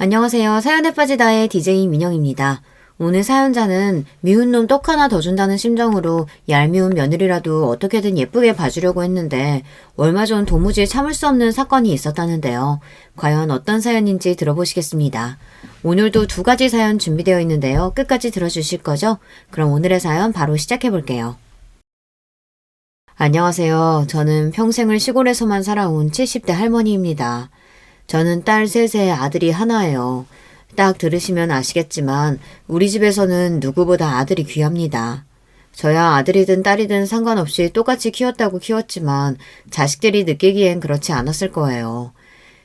안녕하세요. 사연에 빠지다의 DJ 민영입니다. 오늘 사연자는 미운 놈 떡 하나 더 준다는 심정으로 얄미운 며느리라도 어떻게든 예쁘게 봐주려고 했는데 얼마 전 도무지 참을 수 없는 사건이 있었다는데요. 과연 어떤 사연인지 들어보시겠습니다. 오늘도 두 가지 사연 준비되어 있는데요. 끝까지 들어주실 거죠? 그럼 오늘의 사연 바로 시작해 볼게요. 안녕하세요. 저는 평생을 시골에서만 살아온 70대 할머니입니다. 저는 딸 셋에 아들이 하나예요. 딱 들으시면 아시겠지만 우리 집에서는 누구보다 아들이 귀합니다. 저야 아들이든 딸이든 상관없이 똑같이 키웠다고 키웠지만 자식들이 느끼기엔 그렇지 않았을 거예요.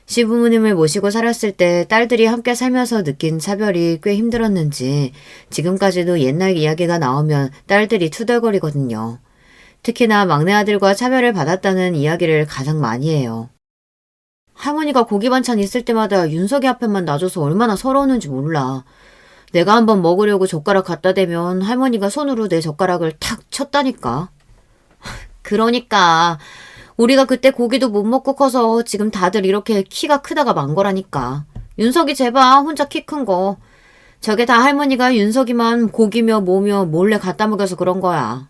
시부모님을 모시고 살았을 때 딸들이 함께 살면서 느낀 차별이 꽤 힘들었는지 지금까지도 옛날 이야기가 나오면 딸들이 투덜거리거든요. 특히나 막내 아들과 차별을 받았다는 이야기를 가장 많이 해요. 할머니가 고기 반찬 있을 때마다 윤석이 앞에만 놔줘서 얼마나 서러웠는지 몰라. 내가 한번 먹으려고 젓가락 갖다 대면 할머니가 손으로 내 젓가락을 탁 쳤다니까. 그러니까 우리가 그때 고기도 못 먹고 커서 지금 다들 이렇게 키가 크다가 만 거라니까. 윤석이 제발 혼자 키 큰 거. 저게 다 할머니가 윤석이만 고기며 뭐며 몰래 갖다 먹여서 그런 거야.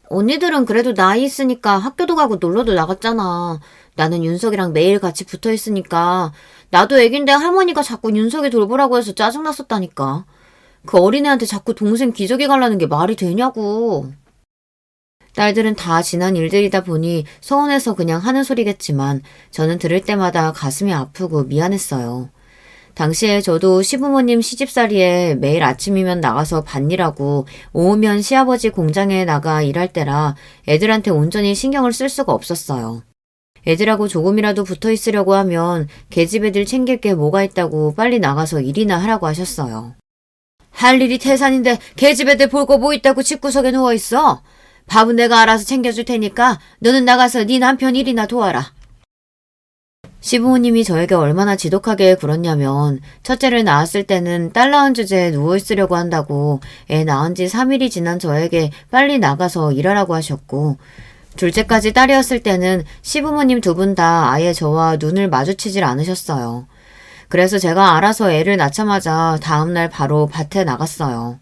언니들은 그래도 나이 있으니까 학교도 가고 놀러도 나갔잖아. 나는 윤석이랑 매일 같이 붙어 있으니까 나도 애긴데 할머니가 자꾸 윤석이 돌보라고 해서 짜증났었다니까. 그 어린애한테 자꾸 동생 기저귀 갈라는 게 말이 되냐고. 딸들은 다 지난 일들이다 보니 서운해서 그냥 하는 소리겠지만 저는 들을 때마다 가슴이 아프고 미안했어요. 당시에 저도 시부모님 시집살이에 매일 아침이면 나가서 밭일하고 오후면 시아버지 공장에 나가 일할 때라 애들한테 온전히 신경을 쓸 수가 없었어요. 애들하고 조금이라도 붙어 있으려고 하면 걔집 애들 챙길 게 뭐가 있다고 빨리 나가서 일이나 하라고 하셨어요. 할 일이 태산인데 걔집 애들 볼 거 뭐 있다고 집구석에 누워있어. 밥은 내가 알아서 챙겨줄 테니까 너는 나가서 네 남편 일이나 도와라. 시부모님이 저에게 얼마나 지독하게 굴었냐면 첫째를 낳았을 때는 딸 낳은 주제에 누워있으려고 한다고 애 낳은 지 3일이 지난 저에게 빨리 나가서 일하라고 하셨고 둘째까지 딸이었을 때는 시부모님 두 분 다 아예 저와 눈을 마주치질 않으셨어요. 그래서 제가 알아서 애를 낳자마자 다음날 바로 밭에 나갔어요.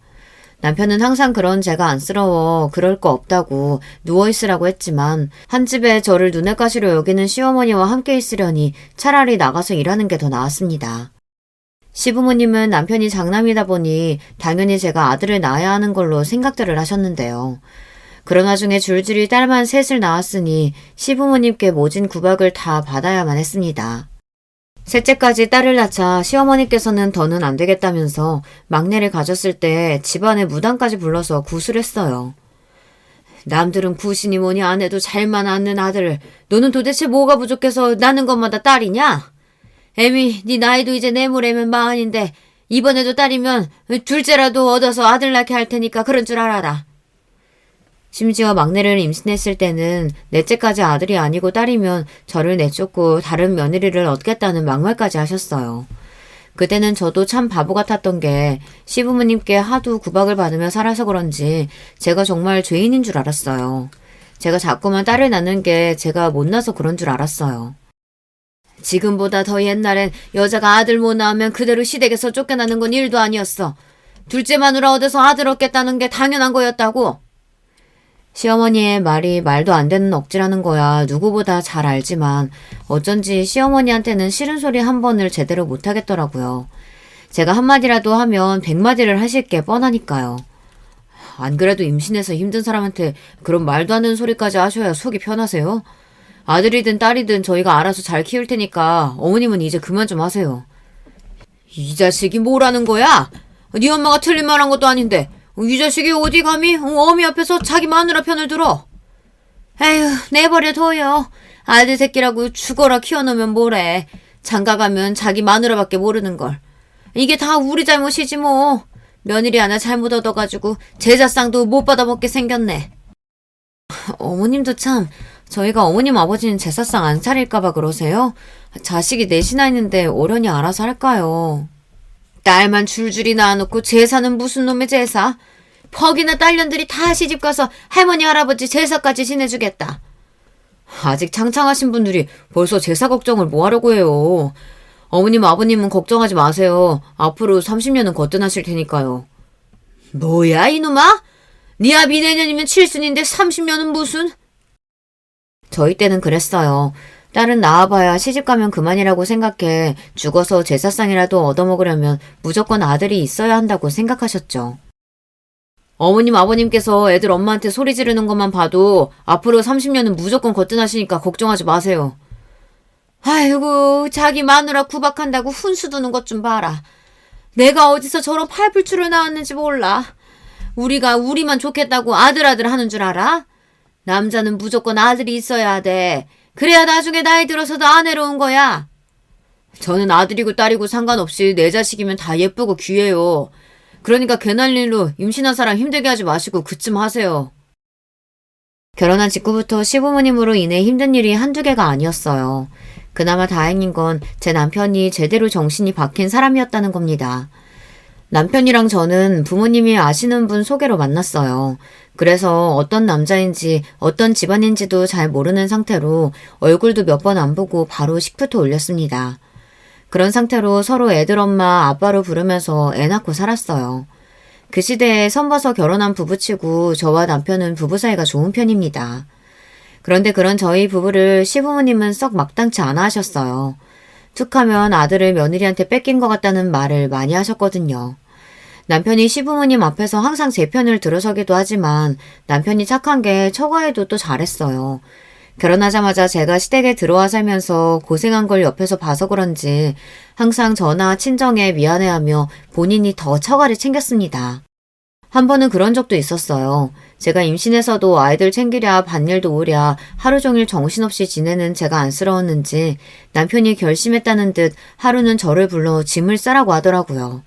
남편은 항상 그런 제가 안쓰러워 그럴 거 없다고 누워있으라고 했지만 한 집에 저를 눈엣 가시로 여기는 시어머니와 함께 있으려니 차라리 나가서 일하는 게 더 나았습니다. 시부모님은 남편이 장남이다 보니 당연히 제가 아들을 낳아야 하는 걸로 생각들을 하셨는데요. 그런 와중에 줄줄이 딸만 셋을 낳았으니 시부모님께 모진 구박을 다 받아야만 했습니다. 셋째까지 딸을 낳자 시어머니께서는 더는 안 되겠다면서 막내를 가졌을 때 집안에 무당까지 불러서 구술했어요. 남들은 구신이 뭐니 안 해도 잘만 낳는 아들을 너는 도대체 뭐가 부족해서 낳는 것마다 딸이냐? 애미 네 나이도 이제 내물애면 마흔인데 이번에도 딸이면 둘째라도 얻어서 아들 낳게 할 테니까 그런 줄 알아라. 심지어 막내를 임신했을 때는 넷째까지 아들이 아니고 딸이면 저를 내쫓고 다른 며느리를 얻겠다는 막말까지 하셨어요. 그때는 저도 참 바보 같았던 게 시부모님께 하도 구박을 받으며 살아서 그런지 제가 정말 죄인인 줄 알았어요. 제가 자꾸만 딸을 낳는 게 제가 못나서 그런 줄 알았어요. 지금보다 더 옛날엔 여자가 아들 못 낳으면 그대로 시댁에서 쫓겨나는 건 일도 아니었어. 둘째 마누라 얻어서 아들 얻겠다는 게 당연한 거였다고. 시어머니의 말이 말도 안 되는 억지라는 거야 누구보다 잘 알지만 어쩐지 시어머니한테는 싫은 소리 한 번을 제대로 못하겠더라고요. 제가 한마디라도 하면 100마디를 하실 게 뻔하니까요. 안 그래도 임신해서 힘든 사람한테 그런 말도 안 되는 소리까지 하셔야 속이 편하세요? 아들이든 딸이든 저희가 알아서 잘 키울 테니까 어머님은 이제 그만 좀 하세요. 이 자식이 뭐라는 거야? 네 엄마가 틀린 말 한 것도 아닌데 이 자식이 어디 감히 어미 앞에서 자기 마누라 편을 들어. 에휴 내버려둬요. 아들 새끼라고 죽어라 키워놓으면 뭐래. 장가가면 자기 마누라밖에 모르는걸. 이게 다 우리 잘못이지 뭐. 며느리 하나 잘못 얻어가지고 제사상도 못 받아먹게 생겼네. 어머님도 참 저희가 어머님 아버지는 제사상 안 차릴까봐 그러세요? 자식이 넷이나 있는데 어련히 알아서 할까요? 딸만 줄줄이 낳아놓고 제사는 무슨 놈의 제사? 퍽이나 딸년들이 다 시집가서 할머니 할아버지 제사까지 지내주겠다. 아직 창창하신 분들이 벌써 제사 걱정을 뭐하려고 해요. 어머님, 아버님은 걱정하지 마세요. 앞으로 30년은 거뜬하실 테니까요. 뭐야, 이놈아? 네 아비 내년이면 칠순인데 30년은 무슨? 저희 때는 그랬어요. 딸은 낳아봐야 시집가면 그만이라고 생각해 죽어서 제사상이라도 얻어먹으려면 무조건 아들이 있어야 한다고 생각하셨죠. 어머님, 아버님께서 애들 엄마한테 소리 지르는 것만 봐도 앞으로 30년은 무조건 거뜬하시니까 걱정하지 마세요. 아이고, 자기 마누라 구박한다고 훈수 두는 것 좀 봐라. 내가 어디서 저런 팔불출을 나왔는지 몰라. 우리가 우리만 좋겠다고 아들 하는 줄 알아? 남자는 무조건 아들이 있어야 돼. 그래야 나중에 나이 들어서도 안 외로운 거야. 저는 아들이고 딸이고 상관없이 내 자식이면 다 예쁘고 귀해요. 그러니까 괜한 일로 임신한 사람 힘들게 하지 마시고 그쯤 하세요. 결혼한 직후부터 시부모님으로 인해 힘든 일이 한두 개가 아니었어요. 그나마 다행인 건 제 남편이 제대로 정신이 박힌 사람이었다는 겁니다. 남편이랑 저는 부모님이 아시는 분 소개로 만났어요. 그래서 어떤 남자인지 어떤 집안인지도 잘 모르는 상태로 얼굴도 몇 번 안 보고 바로 식부터 올렸습니다. 그런 상태로 서로 애들 엄마 아빠로 부르면서 애 낳고 살았어요. 그 시대에 선봐서 결혼한 부부치고 저와 남편은 부부 사이가 좋은 편입니다. 그런데 그런 저희 부부를 시부모님은 썩 막당치 않아 하셨어요. 툭하면 아들을 며느리한테 뺏긴 것 같다는 말을 많이 하셨거든요. 남편이 시부모님 앞에서 항상 제 편을 들어서기도 하지만 남편이 착한 게 처가에도 또 잘했어요. 결혼하자마자 제가 시댁에 들어와 살면서 고생한 걸 옆에서 봐서 그런지 항상 저나 친정에 미안해하며 본인이 더 처가를 챙겼습니다. 한 번은 그런 적도 있었어요. 제가 임신해서도 아이들 챙기랴 밭일도 오랴 하루 종일 정신없이 지내는 제가 안쓰러웠는지 남편이 결심했다는 듯 하루는 저를 불러 짐을 싸라고 하더라고요.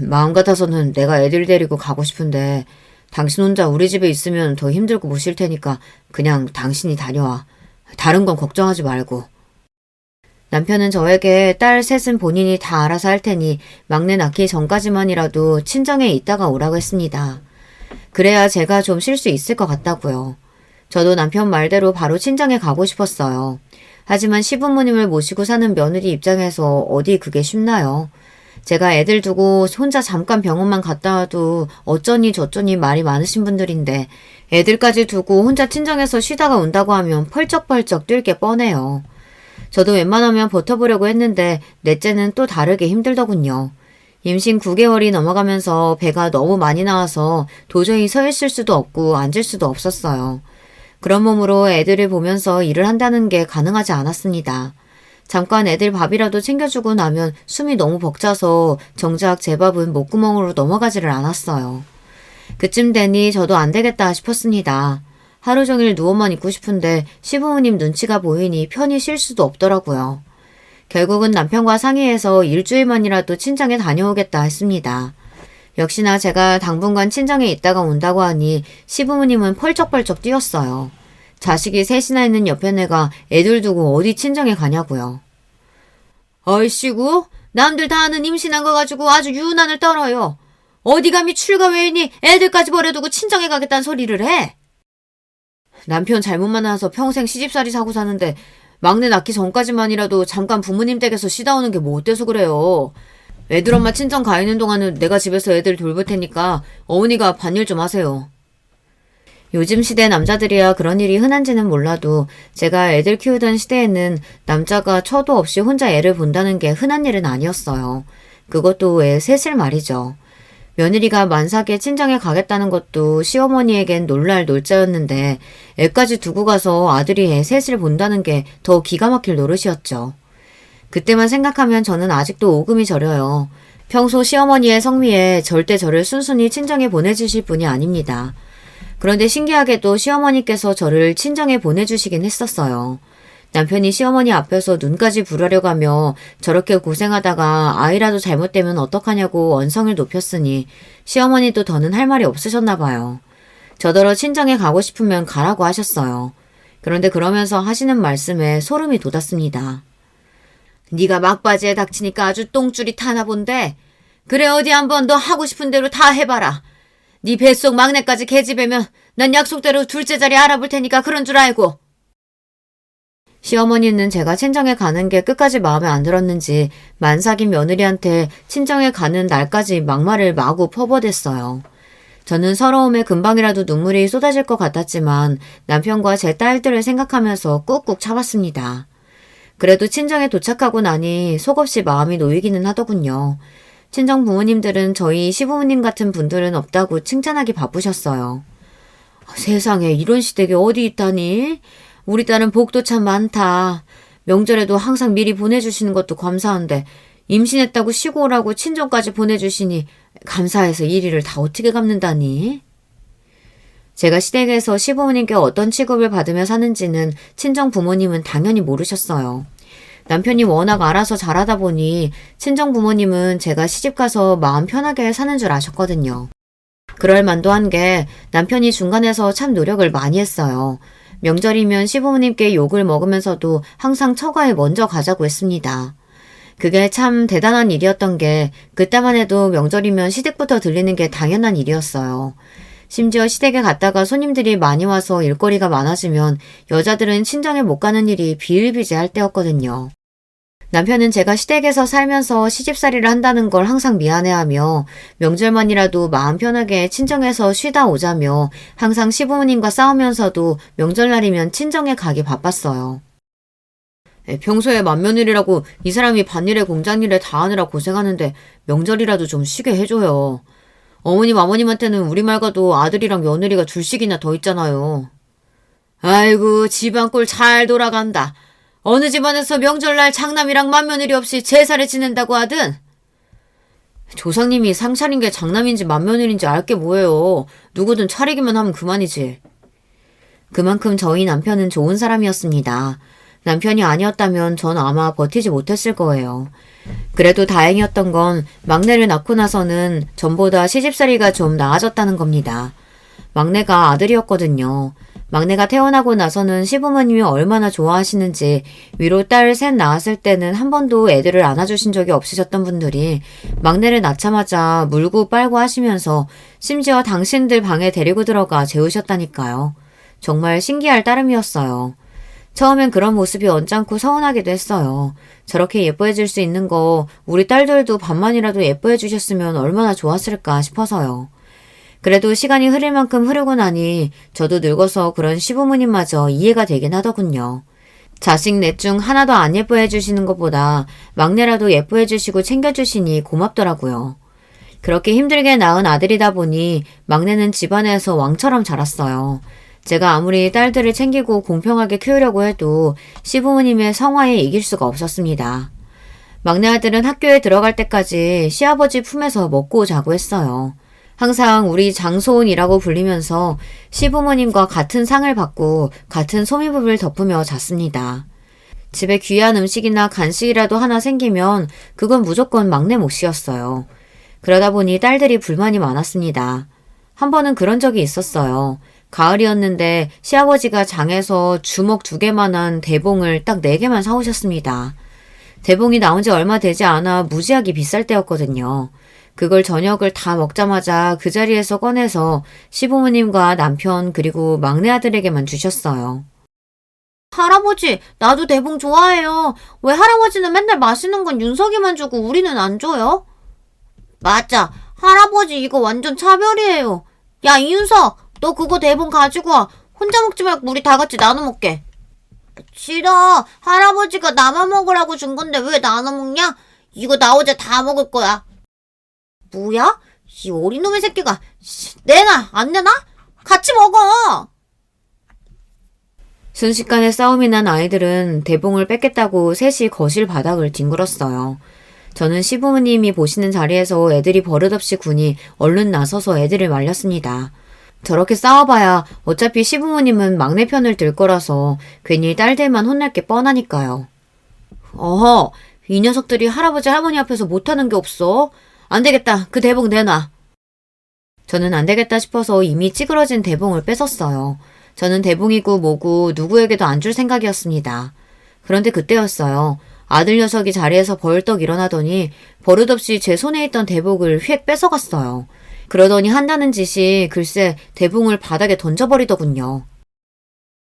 마음 같아서는 내가 애들 데리고 가고 싶은데 당신 혼자 우리 집에 있으면 더 힘들고 못 쉴 테니까 그냥 당신이 다녀와. 다른 건 걱정하지 말고. 남편은 저에게 딸 셋은 본인이 다 알아서 할 테니 막내 낳기 전까지만이라도 친정에 있다가 오라고 했습니다. 그래야 제가 좀 쉴 수 있을 것 같다고요. 저도 남편 말대로 바로 친정에 가고 싶었어요. 하지만 시부모님을 모시고 사는 며느리 입장에서 어디 그게 쉽나요? 제가 애들 두고 혼자 잠깐 병원만 갔다 와도 어쩌니 저쩌니 말이 많으신 분들인데 애들까지 두고 혼자 친정에서 쉬다가 온다고 하면 펄쩍펄쩍 뛸 게 뻔해요. 저도 웬만하면 버텨보려고 했는데 넷째는 또 다르게 힘들더군요. 임신 9개월이 넘어가면서 배가 너무 많이 나와서 도저히 서 있을 수도 없고 앉을 수도 없었어요. 그런 몸으로 애들을 보면서 일을 한다는 게 가능하지 않았습니다. 잠깐 애들 밥이라도 챙겨주고 나면 숨이 너무 벅차서 정작 제 밥은 목구멍으로 넘어가지를 않았어요. 그쯤 되니 저도 안 되겠다 싶었습니다. 하루 종일 누워만 있고 싶은데 시부모님 눈치가 보이니 편히 쉴 수도 없더라고요. 결국은 남편과 상의해서 일주일만이라도 친정에 다녀오겠다 했습니다. 역시나 제가 당분간 친정에 있다가 온다고 하니 시부모님은 펄쩍펄쩍 뛰었어요. 자식이 셋이나 있는 옆에 내가 애들 두고 어디 친정에 가냐고요. 얼씨구, 남들 다 아는 임신한 거 가지고 아주 유난을 떨어요. 어디 감히 출가 외인이 애들까지 버려두고 친정에 가겠다는 소리를 해? 남편 잘못 만나서 평생 시집살이 사고 사는데 막내 낳기 전까지만이라도 잠깐 부모님 댁에서 쉬다 오는 게 뭐 어때서 그래요. 애들 엄마 친정 가 있는 동안은 내가 집에서 애들 돌볼 테니까 어머니가 밭일 좀 하세요. 요즘 시대 남자들이야 그런 일이 흔한지는 몰라도 제가 애들 키우던 시대에는 남자가 처도 없이 혼자 애를 본다는 게 흔한 일은 아니었어요. 그것도 애 셋을 말이죠. 며느리가 만삭에 친정에 가겠다는 것도 시어머니에겐 놀랄 놀자였는데 애까지 두고 가서 아들이 애 셋을 본다는 게 더 기가 막힐 노릇이었죠. 그때만 생각하면 저는 아직도 오금이 저려요. 평소 시어머니의 성미에 절대 저를 순순히 친정에 보내주실 분이 아닙니다. 그런데 신기하게도 시어머니께서 저를 친정에 보내주시긴 했었어요. 남편이 시어머니 앞에서 눈까지 부라려가며 저렇게 고생하다가 아이라도 잘못되면 어떡하냐고 언성을 높였으니 시어머니도 더는 할 말이 없으셨나 봐요. 저더러 친정에 가고 싶으면 가라고 하셨어요. 그런데 그러면서 하시는 말씀에 소름이 돋았습니다. 네가 막바지에 닥치니까 아주 똥줄이 타나 본데 그래 어디 한번 너 하고 싶은 대로 다 해봐라. 네 뱃속 막내까지 계집애면 난 약속대로 둘째 자리 알아볼 테니까 그런 줄 알고. 시어머니는 제가 친정에 가는 게 끝까지 마음에 안 들었는지 만삭인 며느리한테 친정에 가는 날까지 막말을 마구 퍼버댔어요. 저는 서러움에 금방이라도 눈물이 쏟아질 것 같았지만 남편과 제 딸들을 생각하면서 꾹꾹 참았습니다. 그래도 친정에 도착하고 나니 속없이 마음이 놓이기는 하더군요. 친정 부모님들은 저희 시부모님 같은 분들은 없다고 칭찬하기 바쁘셨어요. 세상에 이런 시댁이 어디 있다니? 우리 딸은 복도 참 많다. 명절에도 항상 미리 보내주시는 것도 감사한데 임신했다고 쉬고 오라고 친정까지 보내주시니 감사해서 일 일을 다 어떻게 갚는다니? 제가 시댁에서 시부모님께 어떤 취급을 받으며 사는지는 친정 부모님은 당연히 모르셨어요. 남편이 워낙 알아서 잘하다 보니 친정 부모님은 제가 시집가서 마음 편하게 사는 줄 아셨거든요. 그럴 만도 한 게 남편이 중간에서 참 노력을 많이 했어요. 명절이면 시부모님께 욕을 먹으면서도 항상 처가에 먼저 가자고 했습니다. 그게 참 대단한 일이었던 게 그때만 해도 명절이면 시댁부터 들리는 게 당연한 일이었어요. 심지어 시댁에 갔다가 손님들이 많이 와서 일거리가 많아지면 여자들은 친정에 못 가는 일이 비일비재할 때였거든요. 남편은 제가 시댁에서 살면서 시집살이를 한다는 걸 항상 미안해하며 명절만이라도 마음 편하게 친정에서 쉬다 오자며 항상 시부모님과 싸우면서도 명절날이면 친정에 가기 바빴어요. 평소에 맏며느리라고 이 사람이 밭일에 공장일에 다 하느라 고생하는데 명절이라도 좀 쉬게 해줘요. 어머님 아버님한테는 우리 말고도 아들이랑 며느리가 둘씩이나 더 있잖아요. 아이고 집안 꼴 잘 돌아간다. 어느 집안에서 명절날 장남이랑 맏며느리 없이 제사를 지낸다고 하든? 조상님이 상 차린 게 장남인지 맏며느리인지 알 게 뭐예요. 누구든 차리기만 하면 그만이지. 그만큼 저희 남편은 좋은 사람이었습니다. 남편이 아니었다면 전 아마 버티지 못했을 거예요. 그래도 다행이었던 건 막내를 낳고 나서는 전보다 시집살이가 좀 나아졌다는 겁니다. 막내가 아들이었거든요. 막내가 태어나고 나서는 시부모님이 얼마나 좋아하시는지 위로 딸 셋 낳았을 때는 한 번도 애들을 안아주신 적이 없으셨던 분들이 막내를 낳자마자 물고 빨고 하시면서 심지어 당신들 방에 데리고 들어가 재우셨다니까요. 정말 신기할 따름이었어요. 처음엔 그런 모습이 언짢고 서운하기도 했어요. 저렇게 예뻐해 줄 수 있는 거 우리 딸들도 반만이라도 예뻐해 주셨으면 얼마나 좋았을까 싶어서요. 그래도 시간이 흐를 만큼 흐르고 나니 저도 늙어서 그런 시부모님마저 이해가 되긴 하더군요. 자식 넷 중 하나도 안 예뻐해 주시는 것보다 막내라도 예뻐해 주시고 챙겨주시니 고맙더라고요. 그렇게 힘들게 낳은 아들이다 보니 막내는 집안에서 왕처럼 자랐어요. 제가 아무리 딸들을 챙기고 공평하게 키우려고 해도 시부모님의 성화에 이길 수가 없었습니다. 막내 아들은 학교에 들어갈 때까지 시아버지 품에서 먹고 자고 했어요. 항상 우리 장소은이라고 불리면서 시부모님과 같은 상을 받고 같은 소미불을 덮으며 잤습니다. 집에 귀한 음식이나 간식이라도 하나 생기면 그건 무조건 막내 몫이었어요. 그러다 보니 딸들이 불만이 많았습니다. 한 번은 그런 적이 있었어요. 가을이었는데 시아버지가 장에서 주먹 2개만한 대봉을 딱 4개만 사오셨습니다. 대봉이 나온 지 얼마 되지 않아 무지하게 비쌀 때였거든요. 그걸 저녁을 다 먹자마자 그 자리에서 꺼내서 시부모님과 남편 그리고 막내 아들에게만 주셨어요. 할아버지, 나도 대봉 좋아해요. 왜 할아버지는 맨날 맛있는 건 윤석이만 주고 우리는 안 줘요? 맞아. 할아버지 이거 완전 차별이에요. 야, 이윤석, 너 그거 대봉 가지고 와. 혼자 먹지 말고 우리 다 같이 나눠 먹게. 싫어. 할아버지가 나만 먹으라고 준 건데 왜 나눠 먹냐? 이거 나 어제 다 먹을 거야. 뭐야? 이 어린 놈의 새끼가. 내놔, 안 내놔? 같이 먹어. 순식간에 싸움이 난 아이들은 대봉을 뺏겠다고 셋이 거실 바닥을 뒹굴었어요. 저는 시부모님이 보시는 자리에서 애들이 버릇없이 군이 얼른 나서서 애들을 말렸습니다. 저렇게 싸워봐야 어차피 시부모님은 막내 편을 들 거라서 괜히 딸들만 혼날 게 뻔하니까요. 어허, 이 녀석들이 할아버지 할머니 앞에서 못하는 게 없어. 안 되겠다. 그 대봉 내놔. 저는 안 되겠다 싶어서 이미 찌그러진 대봉을 뺏었어요. 저는 대봉이고 뭐고 누구에게도 안 줄 생각이었습니다. 그런데 그때였어요. 아들 녀석이 자리에서 벌떡 일어나더니 버릇없이 제 손에 있던 대봉을 휙 뺏어갔어요. 그러더니 한다는 짓이 글쎄 대봉을 바닥에 던져버리더군요.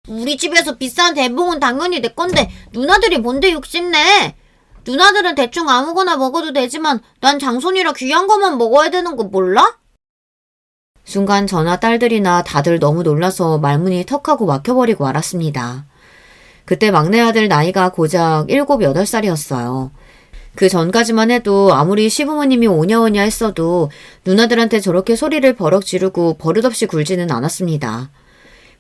우리 집에서 비싼 대봉은 당연히 내 건데 누나들이 뭔데 욕심내? 누나들은 대충 아무거나 먹어도 되지만 난 장손이라 귀한 것만 먹어야 되는 거 몰라? 순간 저나 딸들이나 다들 너무 놀라서 말문이 턱하고 막혀버리고 말았습니다. 그때 막내 아들 나이가 고작 7, 8살이었어요. 그 전까지만 해도 아무리 시부모님이 오냐오냐 했어도 누나들한테 저렇게 소리를 버럭 지르고 버릇없이 굴지는 않았습니다.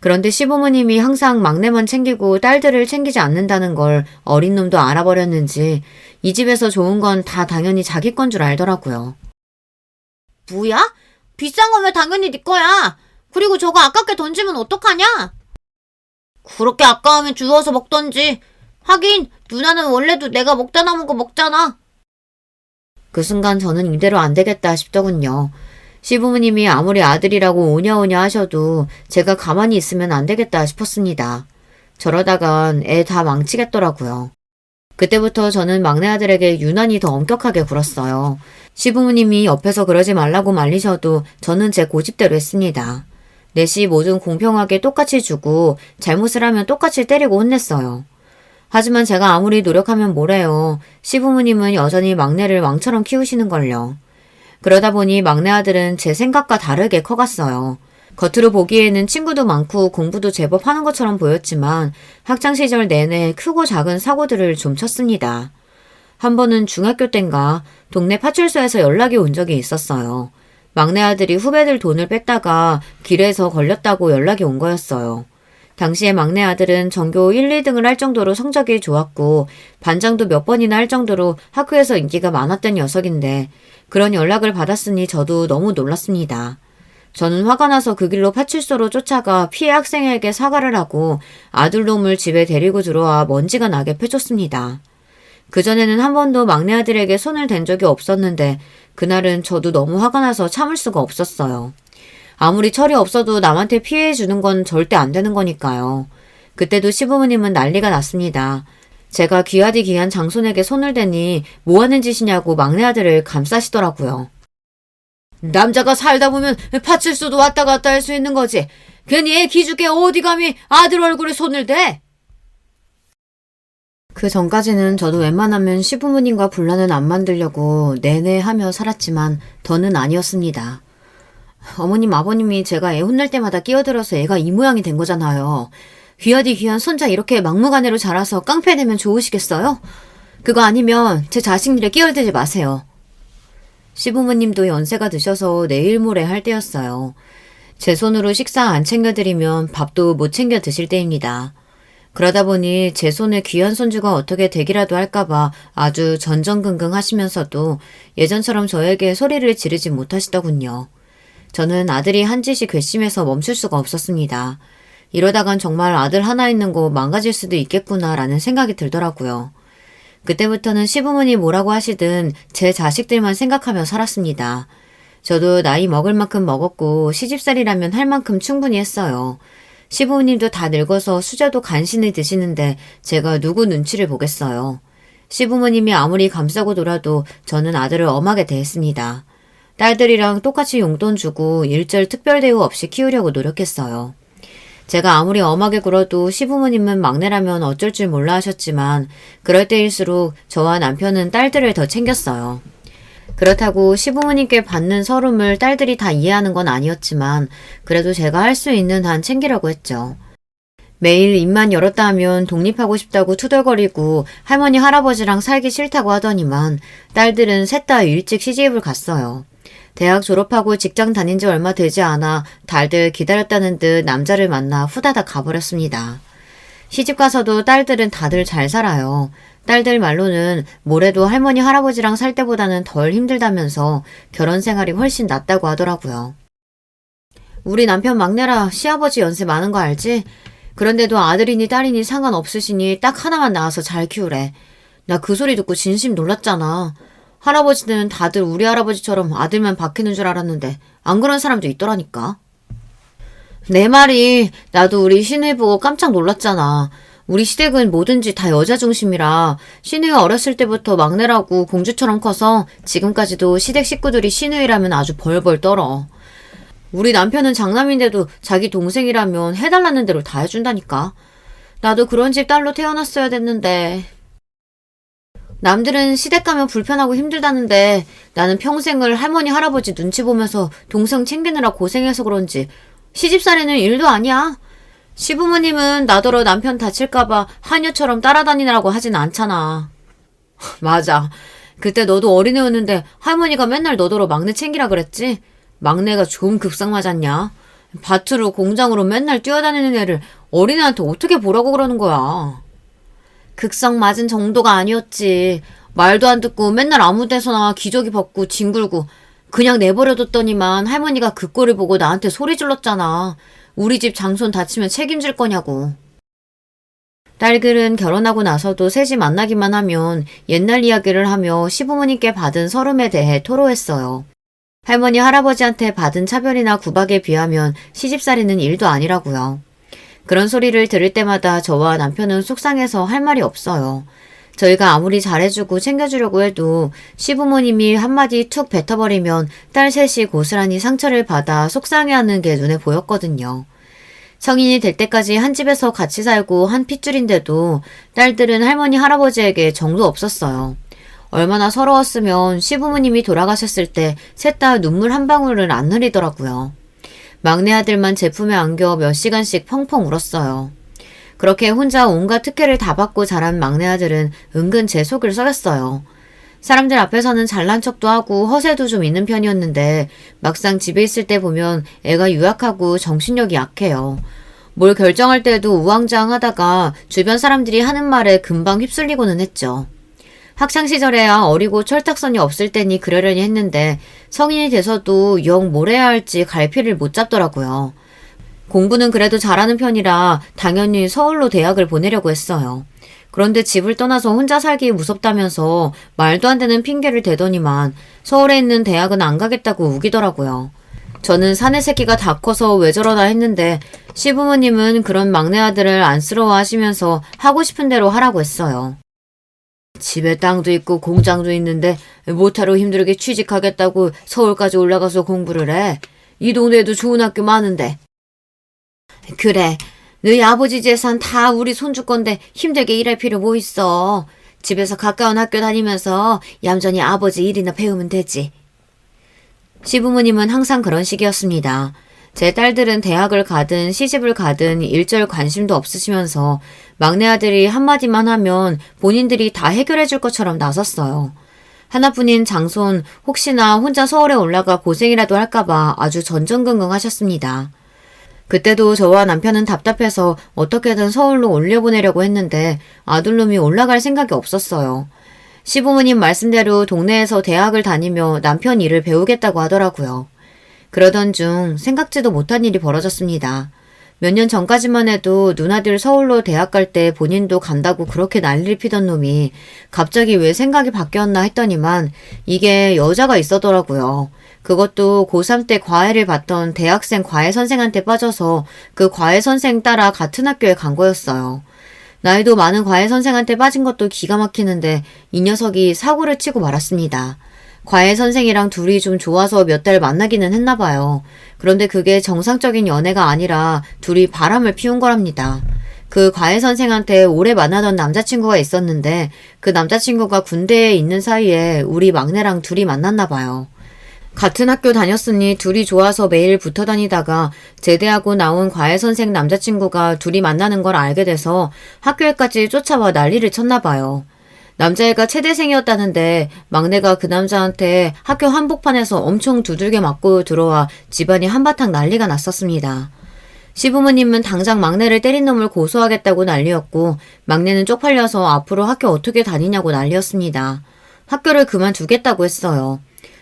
그런데 시부모님이 항상 막내만 챙기고 딸들을 챙기지 않는다는 걸 어린 놈도 알아버렸는지 이 집에서 좋은 건 다 당연히 자기 건 줄 알더라고요. 뭐야? 비싼 거면 당연히 네 거야. 그리고 저거 아깝게 던지면 어떡하냐? 그렇게 아까우면 주워서 먹던지. 하긴 누나는 원래도 내가 먹다 남은 거 먹잖아. 그 순간 저는 이대로 안 되겠다 싶더군요. 시부모님이 아무리 아들이라고 오냐오냐 하셔도 제가 가만히 있으면 안 되겠다 싶었습니다. 저러다간 애 다 망치겠더라고요. 그때부터 저는 막내 아들에게 유난히 더 엄격하게 굴었어요. 시부모님이 옆에서 그러지 말라고 말리셔도 저는 제 고집대로 했습니다. 넷이 뭐든 공평하게 똑같이 주고 잘못을 하면 똑같이 때리고 혼냈어요. 하지만 제가 아무리 노력하면 뭐래요. 시부모님은 여전히 막내를 왕처럼 키우시는걸요. 그러다 보니 막내 아들은 제 생각과 다르게 커갔어요. 겉으로 보기에는 친구도 많고 공부도 제법 하는 것처럼 보였지만 학창시절 내내 크고 작은 사고들을 좀 쳤습니다. 한 번은 중학교 땐가 동네 파출소에서 연락이 온 적이 있었어요. 막내 아들이 후배들 돈을 뺐다가 길에서 걸렸다고 연락이 온 거였어요. 당시에 막내 아들은 전교 1, 2등을 할 정도로 성적이 좋았고 반장도 몇 번이나 할 정도로 학교에서 인기가 많았던 녀석인데 그런 연락을 받았으니 저도 너무 놀랐습니다. 저는 화가 나서 그 길로 파출소로 쫓아가 피해 학생에게 사과를 하고 아들놈을 집에 데리고 들어와 먼지가 나게 패줬습니다. 그전에는 한 번도 막내 아들에게 손을 댄 적이 없었는데 그날은 저도 너무 화가 나서 참을 수가 없었어요. 아무리 철이 없어도 남한테 피해 주는 건 절대 안 되는 거니까요. 그때도 시부모님은 난리가 났습니다. 제가 귀하디 귀한 장손에게 손을 대니 뭐 하는 짓이냐고 막내 아들을 감싸시더라고요. 남자가 살다 보면 파출소도 왔다 갔다 할 수 있는 거지. 괜히 애 기죽게 어디 감히 아들 얼굴에 손을 대? 그 전까지는 저도 웬만하면 시부모님과 분란은 안 만들려고 내내 하며 살았지만 더는 아니었습니다. 어머님, 아버님이 제가 애 혼낼 때마다 끼어들어서 애가 이 모양이 된 거잖아요. 귀하디 귀한 손자 이렇게 막무가내로 자라서 깡패 되면 좋으시겠어요? 그거 아니면 제 자식 일에 끼어들지 마세요. 시부모님도 연세가 드셔서 내일 모레 할 때였어요. 제 손으로 식사 안 챙겨드리면 밥도 못 챙겨 드실 때입니다. 그러다 보니 제 손에 귀한 손주가 어떻게 되기라도 할까봐 아주 전전긍긍 하시면서도 예전처럼 저에게 소리를 지르지 못하시더군요. 저는 아들이 한 짓이 괘씸해서 멈출 수가 없었습니다. 이러다간 정말 아들 하나 있는 거 망가질 수도 있겠구나라는 생각이 들더라고요. 그때부터는 시부모님 뭐라고 하시든 제 자식들만 생각하며 살았습니다. 저도 나이 먹을 만큼 먹었고 시집살이라면 할 만큼 충분히 했어요. 시부모님도 다 늙어서 수저도 간신히 드시는데 제가 누구 눈치를 보겠어요. 시부모님이 아무리 감싸고 놀아도 저는 아들을 엄하게 대했습니다. 딸들이랑 똑같이 용돈 주고 일절 특별 대우 없이 키우려고 노력했어요. 제가 아무리 엄하게 굴어도 시부모님은 막내라면 어쩔 줄 몰라 하셨지만 그럴 때일수록 저와 남편은 딸들을 더 챙겼어요. 그렇다고 시부모님께 받는 서름을 딸들이 다 이해하는 건 아니었지만 그래도 제가 할 수 있는 한 챙기려고 했죠. 매일 입만 열었다 하면 독립하고 싶다고 투덜거리고 할머니 할아버지랑 살기 싫다고 하더니만 딸들은 셋 다 일찍 시집을 갔어요. 대학 졸업하고 직장 다닌 지 얼마 되지 않아 달들 기다렸다는 듯 남자를 만나 후다닥 가버렸습니다. 시집 가서도 딸들은 다들 잘 살아요. 딸들 말로는 뭐래도 할머니 할아버지랑 살 때보다는 덜 힘들다면서 결혼 생활이 훨씬 낫다고 하더라고요. 우리 남편 막내라 시아버지 연세 많은 거 알지? 그런데도 아들이니 딸이니 상관없으시니 딱 하나만 낳아서 잘 키우래. 나 그 소리 듣고 진심 놀랐잖아. 할아버지는 다들 우리 할아버지처럼 아들만 박히는 줄 알았는데 안 그런 사람도 있더라니까. 내 말이 나도 우리 시누이 보고 깜짝 놀랐잖아. 우리 시댁은 뭐든지 다 여자 중심이라 시누이가 어렸을 때부터 막내라고 공주처럼 커서 지금까지도 시댁 식구들이 시누이라면 아주 벌벌 떨어. 우리 남편은 장남인데도 자기 동생이라면 해달라는 대로 다 해준다니까. 나도 그런 집 딸로 태어났어야 됐는데. 남들은 시댁 가면 불편하고 힘들다는데 나는 평생을 할머니 할아버지 눈치 보면서 동생 챙기느라 고생해서 그런지 시집살이는 일도 아니야. 시부모님은 나더러 남편 다칠까봐 하녀처럼 따라다니느라고 하진 않잖아. 맞아. 그때 너도 어린애였는데 할머니가 맨날 너더러 막내 챙기라 그랬지? 막내가 좀 급상 맞았냐? 밭으로 공장으로 맨날 뛰어다니는 애를 어린애한테 어떻게 보라고 그러는 거야? 극성 맞은 정도가 아니었지. 말도 안 듣고 맨날 아무 데서나 기저귀 벗고 뒹굴고 그냥 내버려뒀더니만 할머니가 그 꼴을 보고 나한테 소리 질렀잖아. 우리 집 장손 다치면 책임질 거냐고. 딸들은 결혼하고 나서도 셋이 만나기만 하면 옛날 이야기를 하며 시부모님께 받은 서름에 대해 토로했어요. 할머니 할아버지한테 받은 차별이나 구박에 비하면 시집살이는 일도 아니라고요. 그런 소리를 들을 때마다 저와 남편은 속상해서 할 말이 없어요. 저희가 아무리 잘해주고 챙겨주려고 해도 시부모님이 한마디 툭 뱉어버리면 딸 셋이 고스란히 상처를 받아 속상해하는 게 눈에 보였거든요. 성인이 될 때까지 한 집에서 같이 살고 한 핏줄인데도 딸들은 할머니 할아버지에게 정도 없었어요. 얼마나 서러웠으면 시부모님이 돌아가셨을 때 셋 다 눈물 한 방울을 안 흘리더라고요. 막내 아들만 제품에 안겨 몇 시간씩 펑펑 울었어요. 그렇게 혼자 온갖 특혜를 다 받고 자란 막내 아들은 은근 제 속을 썩였어요. 사람들 앞에서는 잘난 척도 하고 허세도 좀 있는 편이었는데 막상 집에 있을 때 보면 애가 유약하고 정신력이 약해요. 뭘 결정할 때도 우왕좌왕하다가 주변 사람들이 하는 말에 금방 휩쓸리고는 했죠. 학창시절에야 어리고 철딱선이 없을 때니 그러려니 했는데 성인이 돼서도 영 뭘 해야 할지 갈피를 못 잡더라고요. 공부는 그래도 잘하는 편이라 당연히 서울로 대학을 보내려고 했어요. 그런데 집을 떠나서 혼자 살기 무섭다면서 말도 안 되는 핑계를 대더니만 서울에 있는 대학은 안 가겠다고 우기더라고요. 저는 사내 새끼가 다 커서 왜 저러나 했는데 시부모님은 그런 막내 아들을 안쓰러워하시면서 하고 싶은 대로 하라고 했어요. 집에 땅도 있고 공장도 있는데 못하러 힘들게 취직하겠다고 서울까지 올라가서 공부를 해. 이 동네에도 좋은 학교 많은데. 그래. 너희 아버지 재산 다 우리 손주 건데 힘들게 일할 필요 뭐 있어. 집에서 가까운 학교 다니면서 얌전히 아버지 일이나 배우면 되지. 시부모님은 항상 그런 식이었습니다. 제 딸들은 대학을 가든 시집을 가든 일절 관심도 없으시면서 막내 아들이 한마디만 하면 본인들이 다 해결해 줄 것처럼 나섰어요. 하나뿐인 장손 혹시나 혼자 서울에 올라가 고생이라도 할까봐 아주 전전긍긍 하셨습니다. 그때도 저와 남편은 답답해서 어떻게든 서울로 올려보내려고 했는데 아들놈이 올라갈 생각이 없었어요. 시부모님 말씀대로 동네에서 대학을 다니며 남편 일을 배우겠다고 하더라고요. 그러던 중 생각지도 못한 일이 벌어졌습니다. 몇 년 전까지만 해도 누나들 서울로 대학 갈 때 본인도 간다고 그렇게 난리를 피던 놈이 갑자기 왜 생각이 바뀌었나 했더니만 이게 여자가 있었더라고요. 그것도 고3 때 과외를 받던 대학생 과외 선생한테 빠져서 그 과외 선생 따라 같은 학교에 간 거였어요. 나이도 많은 과외 선생한테 빠진 것도 기가 막히는데 이 녀석이 사고를 치고 말았습니다. 과외 선생이랑 둘이 좀 좋아서 몇 달 만나기는 했나 봐요. 그런데 그게 정상적인 연애가 아니라 둘이 바람을 피운 거랍니다. 그 과외 선생한테 오래 만나던 남자친구가 있었는데 그 남자친구가 군대에 있는 사이에 우리 막내랑 둘이 만났나 봐요. 같은 학교 다녔으니 둘이 좋아서 매일 붙어 다니다가 제대하고 나온 과외 선생 남자친구가 둘이 만나는 걸 알게 돼서 학교에까지 쫓아와 난리를 쳤나 봐요. 남자애가 체대생이었다는데 막내가 그 남자한테 학교 한복판에서 엄청 두들겨 맞고 들어와 집안이 한바탕 난리가 났었습니다. 시부모님은 당장 막내를 때린 놈을 고소하겠다고 난리였고 막내는 쪽팔려서 앞으로 학교 어떻게 다니냐고 난리였습니다. 학교를 그만두겠다고 했어요.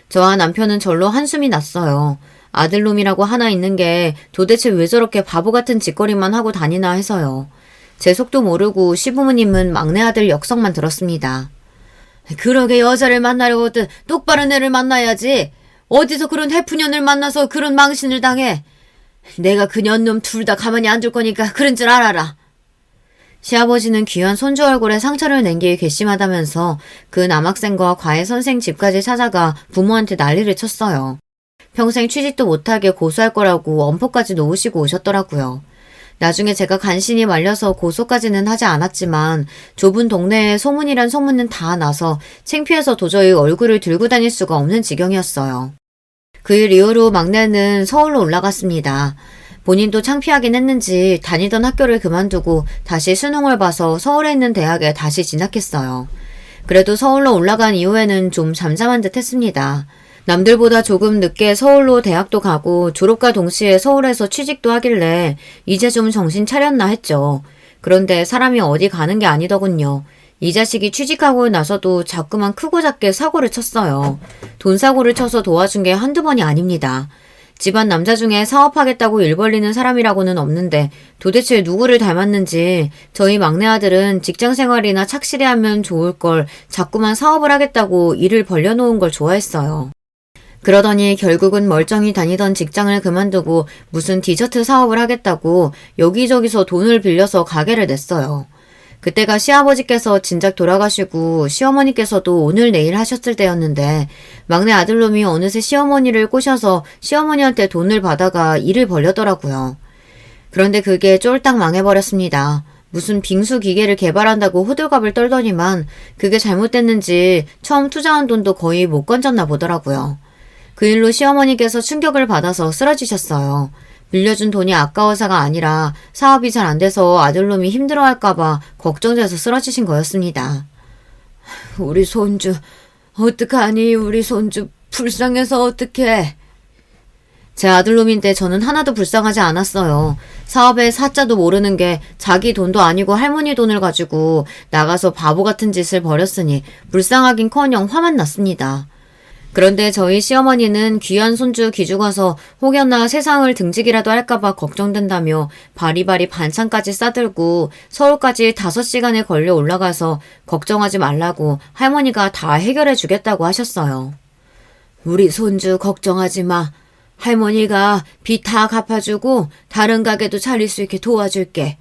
저와 남편은 절로 한숨이 났어요. 아들놈이라고 하나 있는 게 도대체 왜 저렇게 바보 같은 짓거리만 하고 다니나 해서요. 제 속도 모르고 시부모님은 막내 아들 역성만 들었습니다. 그러게 여자를 만나려거든 똑바른 애를 만나야지. 어디서 그런 해프년을 만나서 그런 망신을 당해. 내가 그 년놈 둘 다 가만히 안 둘 거니까 그런 줄 알아라. 시아버지는 귀한 손주 얼굴에 상처를 낸 게 괘씸하다면서 그 남학생과 과외 선생 집까지 찾아가 부모한테 난리를 쳤어요. 평생 취직도 못하게 고소할 거라고 엄포까지 놓으시고 오셨더라고요. 나중에 제가 간신히 말려서 고소까지는 하지 않았지만 좁은 동네에 소문이란 소문은 다 나서 창피해서 도저히 얼굴을 들고 다닐 수가 없는 지경이었어요. 그 일 이후로 막내는 서울로 올라갔습니다. 본인도 창피하긴 했는지 다니던 학교를 그만두고 다시 수능을 봐서 서울에 있는 대학에 다시 진학했어요. 그래도 서울로 올라간 이후에는 좀 잠잠한 듯 했습니다. 남들보다 조금 늦게 서울로 대학도 가고 졸업과 동시에 서울에서 취직도 하길래 이제 좀 정신 차렸나 했죠. 그런데 사람이 어디 가는 게 아니더군요. 이 자식이 취직하고 나서도 자꾸만 크고 작게 사고를 쳤어요. 돈 사고를 쳐서 도와준 게 한두 번이 아닙니다. 집안 남자 중에 사업하겠다고 일 벌리는 사람이라고는 없는데 도대체 누구를 닮았는지 저희 막내 아들은 직장 생활이나 착실히 하면 좋을 걸 자꾸만 사업을 하겠다고 일을 벌려놓은 걸 좋아했어요. 그러더니 결국은 멀쩡히 다니던 직장을 그만두고 무슨 디저트 사업을 하겠다고 여기저기서 돈을 빌려서 가게를 냈어요. 그때가 시아버지께서 진작 돌아가시고 시어머니께서도 오늘 내일 하셨을 때였는데 막내 아들놈이 어느새 시어머니를 꼬셔서 시어머니한테 돈을 받아가 일을 벌렸더라고요. 그런데 그게 쫄딱 망해버렸습니다. 무슨 빙수 기계를 개발한다고 호들갑을 떨더니만 그게 잘못됐는지 처음 투자한 돈도 거의 못 건졌나 보더라고요. 그 일로 시어머니께서 충격을 받아서 쓰러지셨어요. 빌려준 돈이 아까워서가 아니라 사업이 잘 안 돼서 아들놈이 힘들어할까봐 걱정돼서 쓰러지신 거였습니다. 우리 손주 어떡하니? 우리 손주 불쌍해서 어떡해? 제 아들놈인데 저는 하나도 불쌍하지 않았어요. 사업의 사자도 모르는 게 자기 돈도 아니고 할머니 돈을 가지고 나가서 바보 같은 짓을 벌였으니 불쌍하긴커녕 화만 났습니다. 그런데 저희 시어머니는 귀한 손주 기죽어서 혹여나 세상을 등지기라도 할까봐 걱정된다며 바리바리 반찬까지 싸들고 서울까지 5시간에 걸려 올라가서 걱정하지 말라고 할머니가 다 해결해 주겠다고 하셨어요. 우리 손주 걱정하지 마. 할머니가 빚 다 갚아주고 다른 가게도 차릴 수 있게 도와줄게.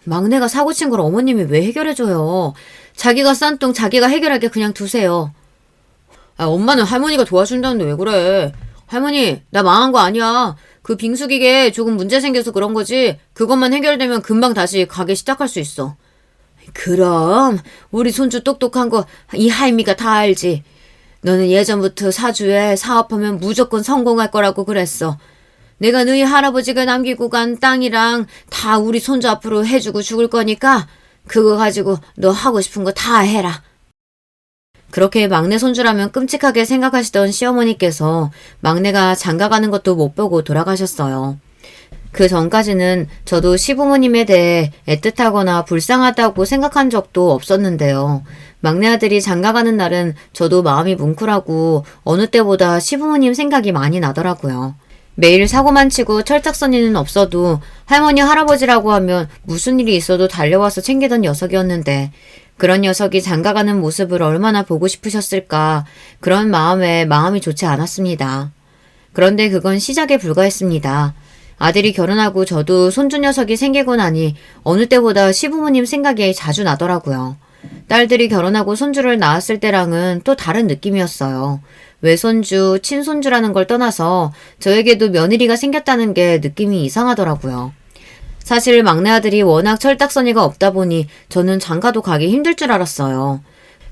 막내가 사고친 걸 어머님이 왜 해결해줘요. 자기가 싼 똥 자기가 해결하게 그냥 두세요. 엄마는 할머니가 도와준다는데 왜 그래? 할머니, 나 망한 거 아니야. 그 빙수기계에 조금 문제 생겨서 그런 거지. 그것만 해결되면 금방 다시 가게 시작할 수 있어. 그럼 우리 손주 똑똑한 거 이 할미가 다 알지. 너는 예전부터 사주에 사업하면 무조건 성공할 거라고 그랬어. 내가 너희 할아버지가 남기고 간 땅이랑 다 우리 손주 앞으로 해주고 죽을 거니까 그거 가지고 너 하고 싶은 거 다 해라. 그렇게 막내 손주라면 끔찍하게 생각하시던 시어머니께서 막내가 장가가는 것도 못 보고 돌아가셨어요. 그 전까지는 저도 시부모님에 대해 애틋하거나 불쌍하다고 생각한 적도 없었는데요. 막내 아들이 장가가는 날은 저도 마음이 뭉클하고 어느 때보다 시부모님 생각이 많이 나더라고요. 매일 사고만 치고 철딱서니는 없어도 할머니 할아버지라고 하면 무슨 일이 있어도 달려와서 챙기던 녀석이었는데 그런 녀석이 장가가는 모습을 얼마나 보고 싶으셨을까 그런 마음에 마음이 좋지 않았습니다. 그런데 그건 시작에 불과했습니다. 아들이 결혼하고 저도 손주 녀석이 생기고 나니 어느 때보다 시부모님 생각이 자주 나더라고요. 딸들이 결혼하고 손주를 낳았을 때랑은 또 다른 느낌이었어요. 외손주, 친손주라는 걸 떠나서 저에게도 며느리가 생겼다는 게 느낌이 이상하더라고요. 사실 막내 아들이 워낙 철딱서니가 없다 보니 저는 장가도 가기 힘들 줄 알았어요.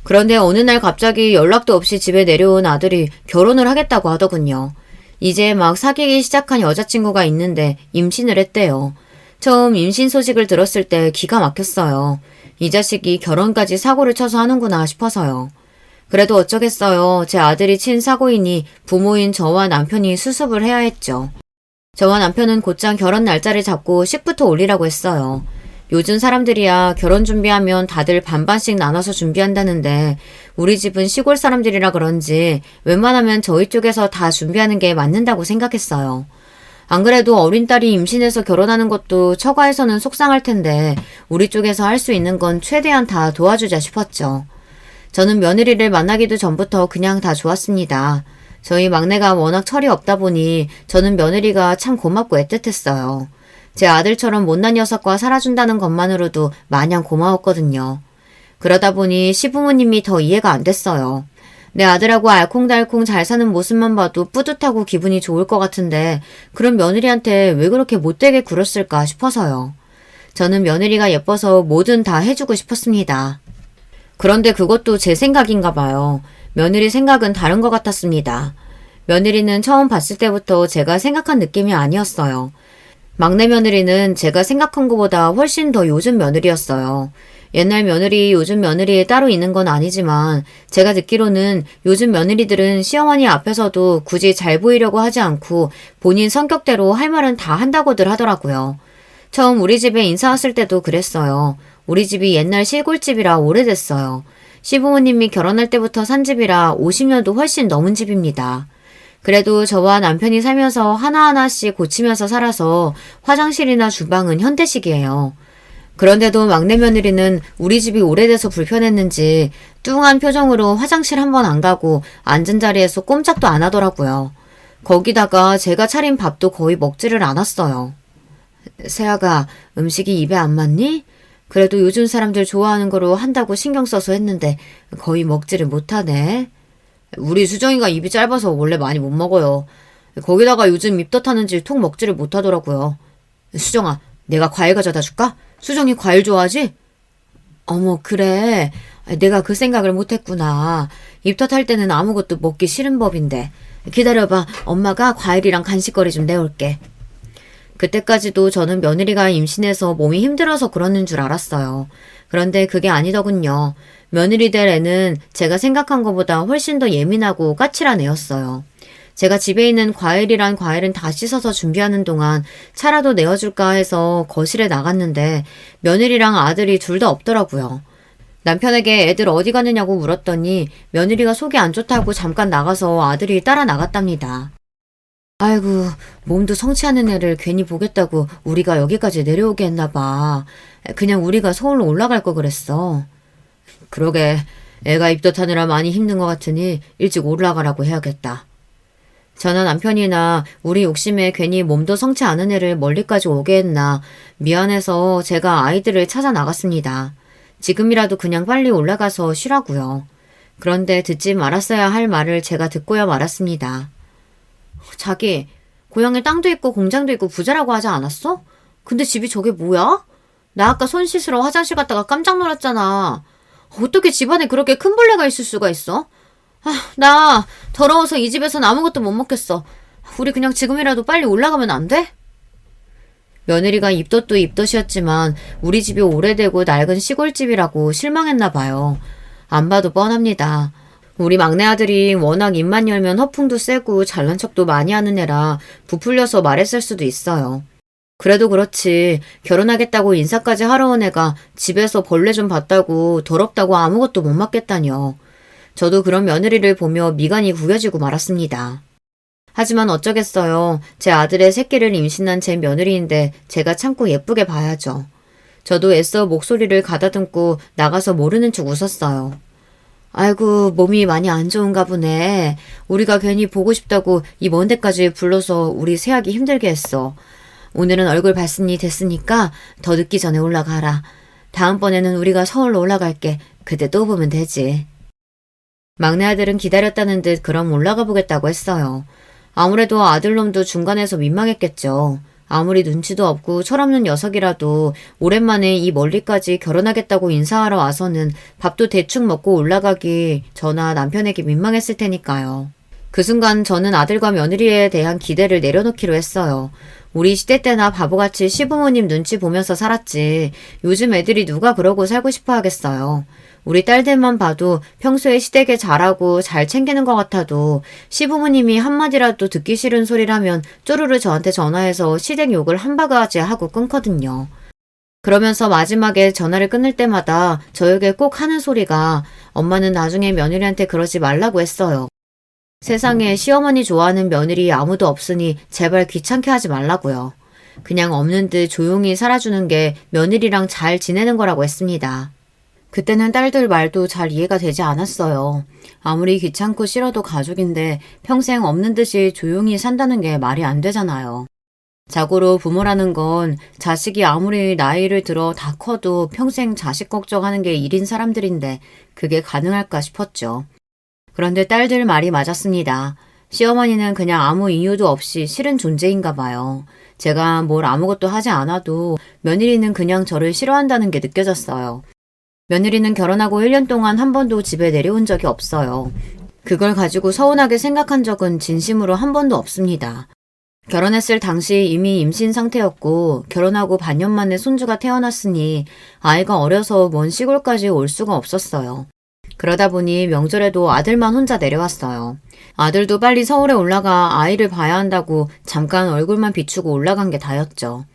그런데 어느 날 갑자기 연락도 없이 집에 내려온 아들이 결혼을 하겠다고 하더군요. 이제 막 사귀기 시작한 여자친구가 있는데 임신을 했대요. 처음 임신 소식을 들었을 때 기가 막혔어요. 이 자식이 결혼까지 사고를 쳐서 하는구나 싶어서요. 그래도 어쩌겠어요. 제 아들이 친 사고이니 부모인 저와 남편이 수습을 해야 했죠. 저와 남편은 곧장 결혼 날짜를 잡고 식부터 올리라고 했어요. 요즘 사람들이야 결혼 준비하면 다들 반반씩 나눠서 준비한다는데 우리 집은 시골 사람들이라 그런지 웬만하면 저희 쪽에서 다 준비하는 게 맞는다고 생각했어요. 안 그래도 어린 딸이 임신해서 결혼하는 것도 처가에서는 속상할 텐데 우리 쪽에서 할 수 있는 건 최대한 다 도와주자 싶었죠. 저는 며느리를 만나기도 전부터 그냥 다 좋았습니다. 저희 막내가 워낙 철이 없다 보니 저는 며느리가 참 고맙고 애틋했어요. 제 아들처럼 못난 녀석과 살아준다는 것만으로도 마냥 고마웠거든요. 그러다 보니 시부모님이 더 이해가 안 됐어요. 내 아들하고 알콩달콩 잘 사는 모습만 봐도 뿌듯하고 기분이 좋을 것 같은데 그런 며느리한테 왜 그렇게 못되게 굴었을까 싶어서요. 저는 며느리가 예뻐서 뭐든 다 해주고 싶었습니다. 그런데 그것도 제 생각인가 봐요. 며느리 생각은 다른 것 같았습니다. 며느리는 처음 봤을 때부터 제가 생각한 느낌이 아니었어요. 막내 며느리는 제가 생각한 것보다 훨씬 더 요즘 며느리였어요. 옛날 며느리, 요즘 며느리에 따로 있는 건 아니지만 제가 듣기로는 요즘 며느리들은 시어머니 앞에서도 굳이 잘 보이려고 하지 않고 본인 성격대로 할 말은 다 한다고들 하더라고요. 처음 우리 집에 인사 왔을 때도 그랬어요. 우리 집이 옛날 시골집이라 오래됐어요. 시부모님이 결혼할 때부터 산 집이라 50년도 훨씬 넘은 집입니다. 그래도 저와 남편이 살면서 하나하나씩 고치면서 살아서 화장실이나 주방은 현대식이에요. 그런데도 막내 며느리는 우리 집이 오래돼서 불편했는지 뚱한 표정으로 화장실 한 번 안 가고 앉은 자리에서 꼼짝도 안 하더라고요. 거기다가 제가 차린 밥도 거의 먹지를 않았어요. 세아가 음식이 입에 안 맞니? 그래도 요즘 사람들 좋아하는 거로 한다고 신경 써서 했는데 거의 먹지를 못하네. 우리 수정이가 입이 짧아서 원래 많이 못 먹어요. 거기다가 요즘 입덧하는지 톡 먹지를 못하더라고요. 수정아, 내가 과일 가져다 줄까? 수정이 과일 좋아하지? 어머, 그래. 내가 그 생각을 못했구나. 입덧할 때는 아무것도 먹기 싫은 법인데. 기다려봐. 엄마가 과일이랑 간식거리 좀 내올게. 그때까지도 저는 며느리가 임신해서 몸이 힘들어서 그러는 줄 알았어요. 그런데 그게 아니더군요. 며느리 될 애는 제가 생각한 것보다 훨씬 더 예민하고 까칠한 애였어요. 제가 집에 있는 과일이란 과일은 다 씻어서 준비하는 동안 차라도 내어줄까 해서 거실에 나갔는데 며느리랑 아들이 둘 다 없더라고요. 남편에게 애들 어디 갔느냐고 물었더니 며느리가 속이 안 좋다고 잠깐 나가서 아들이 따라 나갔답니다. 아이고, 몸도 성취하는 애를 괜히 보겠다고 우리가 여기까지 내려오게 했나 봐. 그냥 우리가 서울로 올라갈 거 그랬어. 그러게, 애가 입덧하느라 많이 힘든 것 같으니 일찍 올라가라고 해야겠다. 저는 남편이나 우리 욕심에 괜히 몸도 성치 않은 애를 멀리까지 오게 했나 미안해서 제가 아이들을 찾아 나갔습니다. 지금이라도 그냥 빨리 올라가서 쉬라고요. 그런데 듣지 말았어야 할 말을 제가 듣고야 말았습니다. 자기, 고향에 땅도 있고 공장도 있고 부자라고 하지 않았어? 근데 집이 저게 뭐야? 나 아까 손 씻으러 화장실 갔다가 깜짝 놀랐잖아. 어떻게 집안에 그렇게 큰 벌레가 있을 수가 있어? 나 더러워서 이 집에선 아무것도 못 먹겠어. 우리 그냥 지금이라도 빨리 올라가면 안 돼? 며느리가 입덧도 입덧이었지만 우리 집이 오래되고 낡은 시골집이라고 실망했나 봐요. 안 봐도 뻔합니다. 우리 막내 아들이 워낙 입만 열면 허풍도 세고 잘난 척도 많이 하는 애라 부풀려서 말했을 수도 있어요. 그래도 그렇지 결혼하겠다고 인사까지 하러 온 애가 집에서 벌레 좀 봤다고 더럽다고 아무것도 못 맡겠다뇨. 저도 그런 며느리를 보며 미간이 구겨지고 말았습니다. 하지만 어쩌겠어요. 제 아들의 새끼를 임신한 제 며느리인데 제가 참고 예쁘게 봐야죠. 저도 애써 목소리를 가다듬고 나가서 모르는 척 웃었어요. 아이고, 몸이 많이 안 좋은가 보네. 우리가 괜히 보고 싶다고 이 먼 데까지 불러서 우리 새하기 힘들게 했어. 오늘은 얼굴 봤으니 됐으니까 더 늦기 전에 올라가라. 다음번에는 우리가 서울로 올라갈게. 그때 또 보면 되지. 막내 아들은 기다렸다는 듯 그럼 올라가 보겠다고 했어요. 아무래도 아들놈도 중간에서 민망했겠죠. 아무리 눈치도 없고 철없는 녀석이라도 오랜만에 이 멀리까지 결혼하겠다고 인사하러 와서는 밥도 대충 먹고 올라가기 저나 남편에게 민망했을 테니까요. 그 순간 저는 아들과 며느리에 대한 기대를 내려놓기로 했어요. 우리 시대 때나 바보같이 시부모님 눈치 보면서 살았지. 요즘 애들이 누가 그러고 살고 싶어 하겠어요. 우리 딸들만 봐도 평소에 시댁에 잘하고 잘 챙기는 것 같아도 시부모님이 한마디라도 듣기 싫은 소리라면 쪼르르 저한테 전화해서 시댁 욕을 한 바가지 하고 끊거든요. 그러면서 마지막에 전화를 끊을 때마다 저에게 꼭 하는 소리가 엄마는 나중에 며느리한테 그러지 말라고 했어요. 세상에 시어머니 좋아하는 며느리 아무도 없으니 제발 귀찮게 하지 말라고요. 그냥 없는 듯 조용히 살아주는 게 며느리랑 잘 지내는 거라고 했습니다. 그때는 딸들 말도 잘 이해가 되지 않았어요. 아무리 귀찮고 싫어도 가족인데 평생 없는 듯이 조용히 산다는 게 말이 안 되잖아요. 자고로 부모라는 건 자식이 아무리 나이를 들어 다 커도 평생 자식 걱정하는 게 일인 사람들인데 그게 가능할까 싶었죠. 그런데 딸들 말이 맞았습니다. 시어머니는 그냥 아무 이유도 없이 싫은 존재인가 봐요. 제가 뭘 아무것도 하지 않아도 며느리는 그냥 저를 싫어한다는 게 느껴졌어요. 며느리는 결혼하고 1년 동안 한 번도 집에 내려온 적이 없어요. 그걸 가지고 서운하게 생각한 적은 진심으로 한 번도 없습니다. 결혼했을 당시 이미 임신 상태였고 결혼하고 반년 만에 손주가 태어났으니 아이가 어려서 먼 시골까지 올 수가 없었어요. 그러다 보니 명절에도 아들만 혼자 내려왔어요. 아들도 빨리 서울에 올라가 아이를 봐야 한다고 잠깐 얼굴만 비추고 올라간 게 다였죠.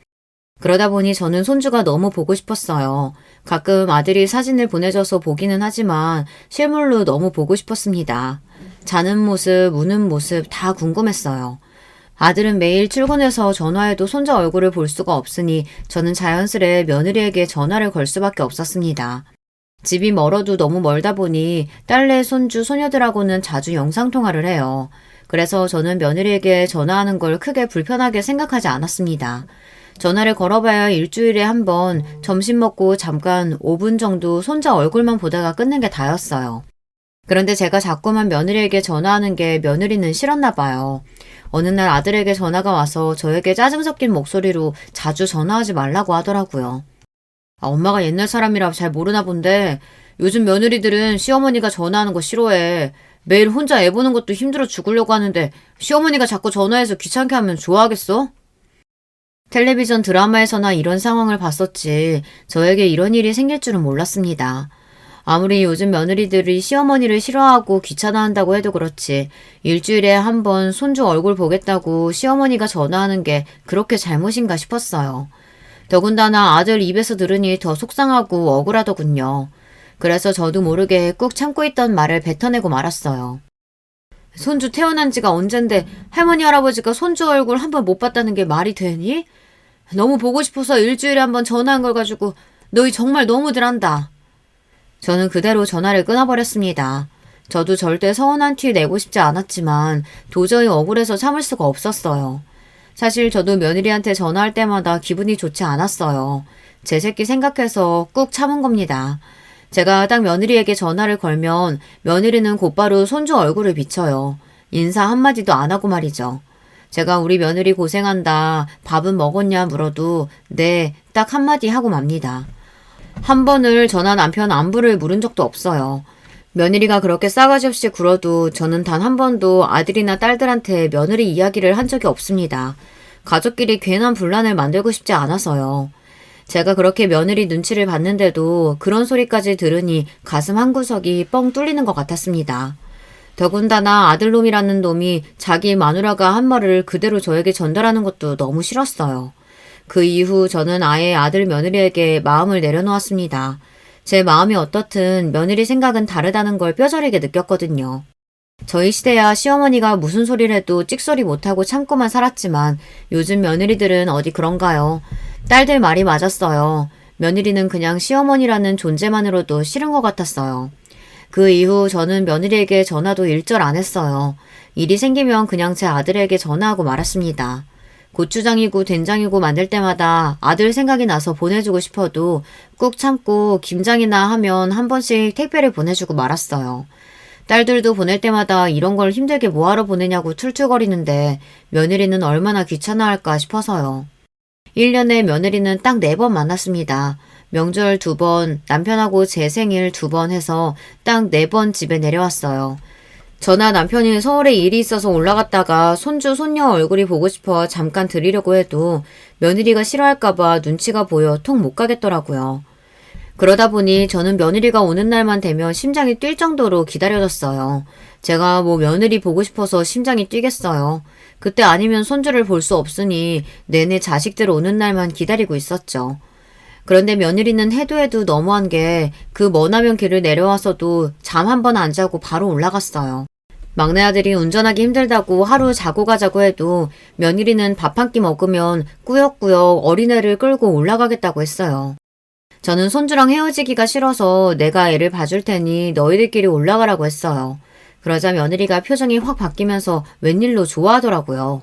그러다 보니 저는 손주가 너무 보고 싶었어요. 가끔 아들이 사진을 보내줘서 보기는 하지만 실물로 너무 보고 싶었습니다. 자는 모습, 우는 모습 다 궁금했어요. 아들은 매일 출근해서 전화해도 손자 얼굴을 볼 수가 없으니 저는 자연스레 며느리에게 전화를 걸 수밖에 없었습니다. 집이 멀어도 너무 멀다 보니 딸내 손주 소녀들하고는 자주 영상통화를 해요. 그래서 저는 며느리에게 전화하는 걸 크게 불편하게 생각하지 않았습니다. 전화를 걸어봐야 일주일에 한 번 점심 먹고 잠깐 5분 정도 손자 얼굴만 보다가 끊는 게 다였어요. 그런데 제가 자꾸만 며느리에게 전화하는 게 며느리는 싫었나 봐요. 어느 날 아들에게 전화가 와서 저에게 짜증 섞인 목소리로 자주 전화하지 말라고 하더라고요. 엄마가 옛날 사람이라 잘 모르나 본데 요즘 며느리들은 시어머니가 전화하는 거 싫어해. 매일 혼자 애 보는 것도 힘들어 죽으려고 하는데 시어머니가 자꾸 전화해서 귀찮게 하면 좋아하겠어? 텔레비전 드라마에서나 이런 상황을 봤었지 저에게 이런 일이 생길 줄은 몰랐습니다. 아무리 요즘 며느리들이 시어머니를 싫어하고 귀찮아한다고 해도 그렇지 일주일에 한 번 손주 얼굴 보겠다고 시어머니가 전화하는 게 그렇게 잘못인가 싶었어요. 더군다나 아들 입에서 들으니 더 속상하고 억울하더군요. 그래서 저도 모르게 꾹 참고 있던 말을 뱉어내고 말았어요. 손주 태어난 지가 언젠데 할머니 할아버지가 손주 얼굴 한 번 못 봤다는 게 말이 되니? 너무 보고 싶어서 일주일에 한 번 전화한 걸 가지고 너희 정말 너무들 한다. 저는 그대로 전화를 끊어버렸습니다. 저도 절대 서운한 티 내고 싶지 않았지만 도저히 억울해서 참을 수가 없었어요. 사실 저도 며느리한테 전화할 때마다 기분이 좋지 않았어요. 제 새끼 생각해서 꾹 참은 겁니다. 제가 딱 며느리에게 전화를 걸면 며느리는 곧바로 손주 얼굴을 비춰요. 인사 한마디도 안 하고 말이죠. 제가 우리 며느리 고생한다, 밥은 먹었냐 물어도 네, 딱 한마디 하고 맙니다. 한 번을 저나 남편 안부를 물은 적도 없어요. 며느리가 그렇게 싸가지 없이 굴어도 저는 단 한 번도 아들이나 딸들한테 며느리 이야기를 한 적이 없습니다. 가족끼리 괜한 분란을 만들고 싶지 않아서요. 제가 그렇게 며느리 눈치를 봤는데도 그런 소리까지 들으니 가슴 한구석이 뻥 뚫리는 것 같았습니다. 더군다나 아들놈이라는 놈이 자기 마누라가 한 말을 그대로 저에게 전달하는 것도 너무 싫었어요. 그 이후 저는 아예 아들 며느리에게 마음을 내려놓았습니다. 제 마음이 어떻든 며느리 생각은 다르다는 걸 뼈저리게 느꼈거든요. 저희 시대야 시어머니가 무슨 소리를 해도 찍소리 못하고 참고만 살았지만 요즘 며느리들은 어디 그런가요? 딸들 말이 맞았어요. 며느리는 그냥 시어머니라는 존재만으로도 싫은 것 같았어요. 그 이후 저는 며느리에게 전화도 일절 안 했어요. 일이 생기면 그냥 제 아들에게 전화하고 말았습니다. 고추장이고 된장이고 만들 때마다 아들 생각이 나서 보내주고 싶어도 꾹 참고 김장이나 하면 한 번씩 택배를 보내주고 말았어요. 딸들도 보낼 때마다 이런 걸 힘들게 뭐하러 보내냐고 툴툴거리는데 며느리는 얼마나 귀찮아할까 싶어서요. 1년에 며느리는 딱 4번 만났습니다. 명절 2번, 남편하고 제 생일 2번 해서 딱 4번 집에 내려왔어요. 저나 남편이 서울에 일이 있어서 올라갔다가 손주, 손녀 얼굴이 보고 싶어 잠깐 드리려고 해도 며느리가 싫어할까봐 눈치가 보여 통 못 가겠더라고요. 그러다 보니 저는 며느리가 오는 날만 되면 심장이 뛸 정도로 기다려졌어요. 제가 뭐 며느리 보고 싶어서 심장이 뛰겠어요. 그때 아니면 손주를 볼 수 없으니 내내 자식들 오는 날만 기다리고 있었죠. 그런데 며느리는 해도 너무한 게 그 머나먼 길을 내려와서도 잠 한 번 안 자고 바로 올라갔어요. 막내 아들이 운전하기 힘들다고 하루 자고 가자고 해도 며느리는 밥 한 끼 먹으면 꾸역꾸역 어린애를 끌고 올라가겠다고 했어요. 저는 손주랑 헤어지기가 싫어서 내가 애를 봐줄 테니 너희들끼리 올라가라고 했어요. 그러자 며느리가 표정이 확 바뀌면서 웬일로 좋아하더라고요.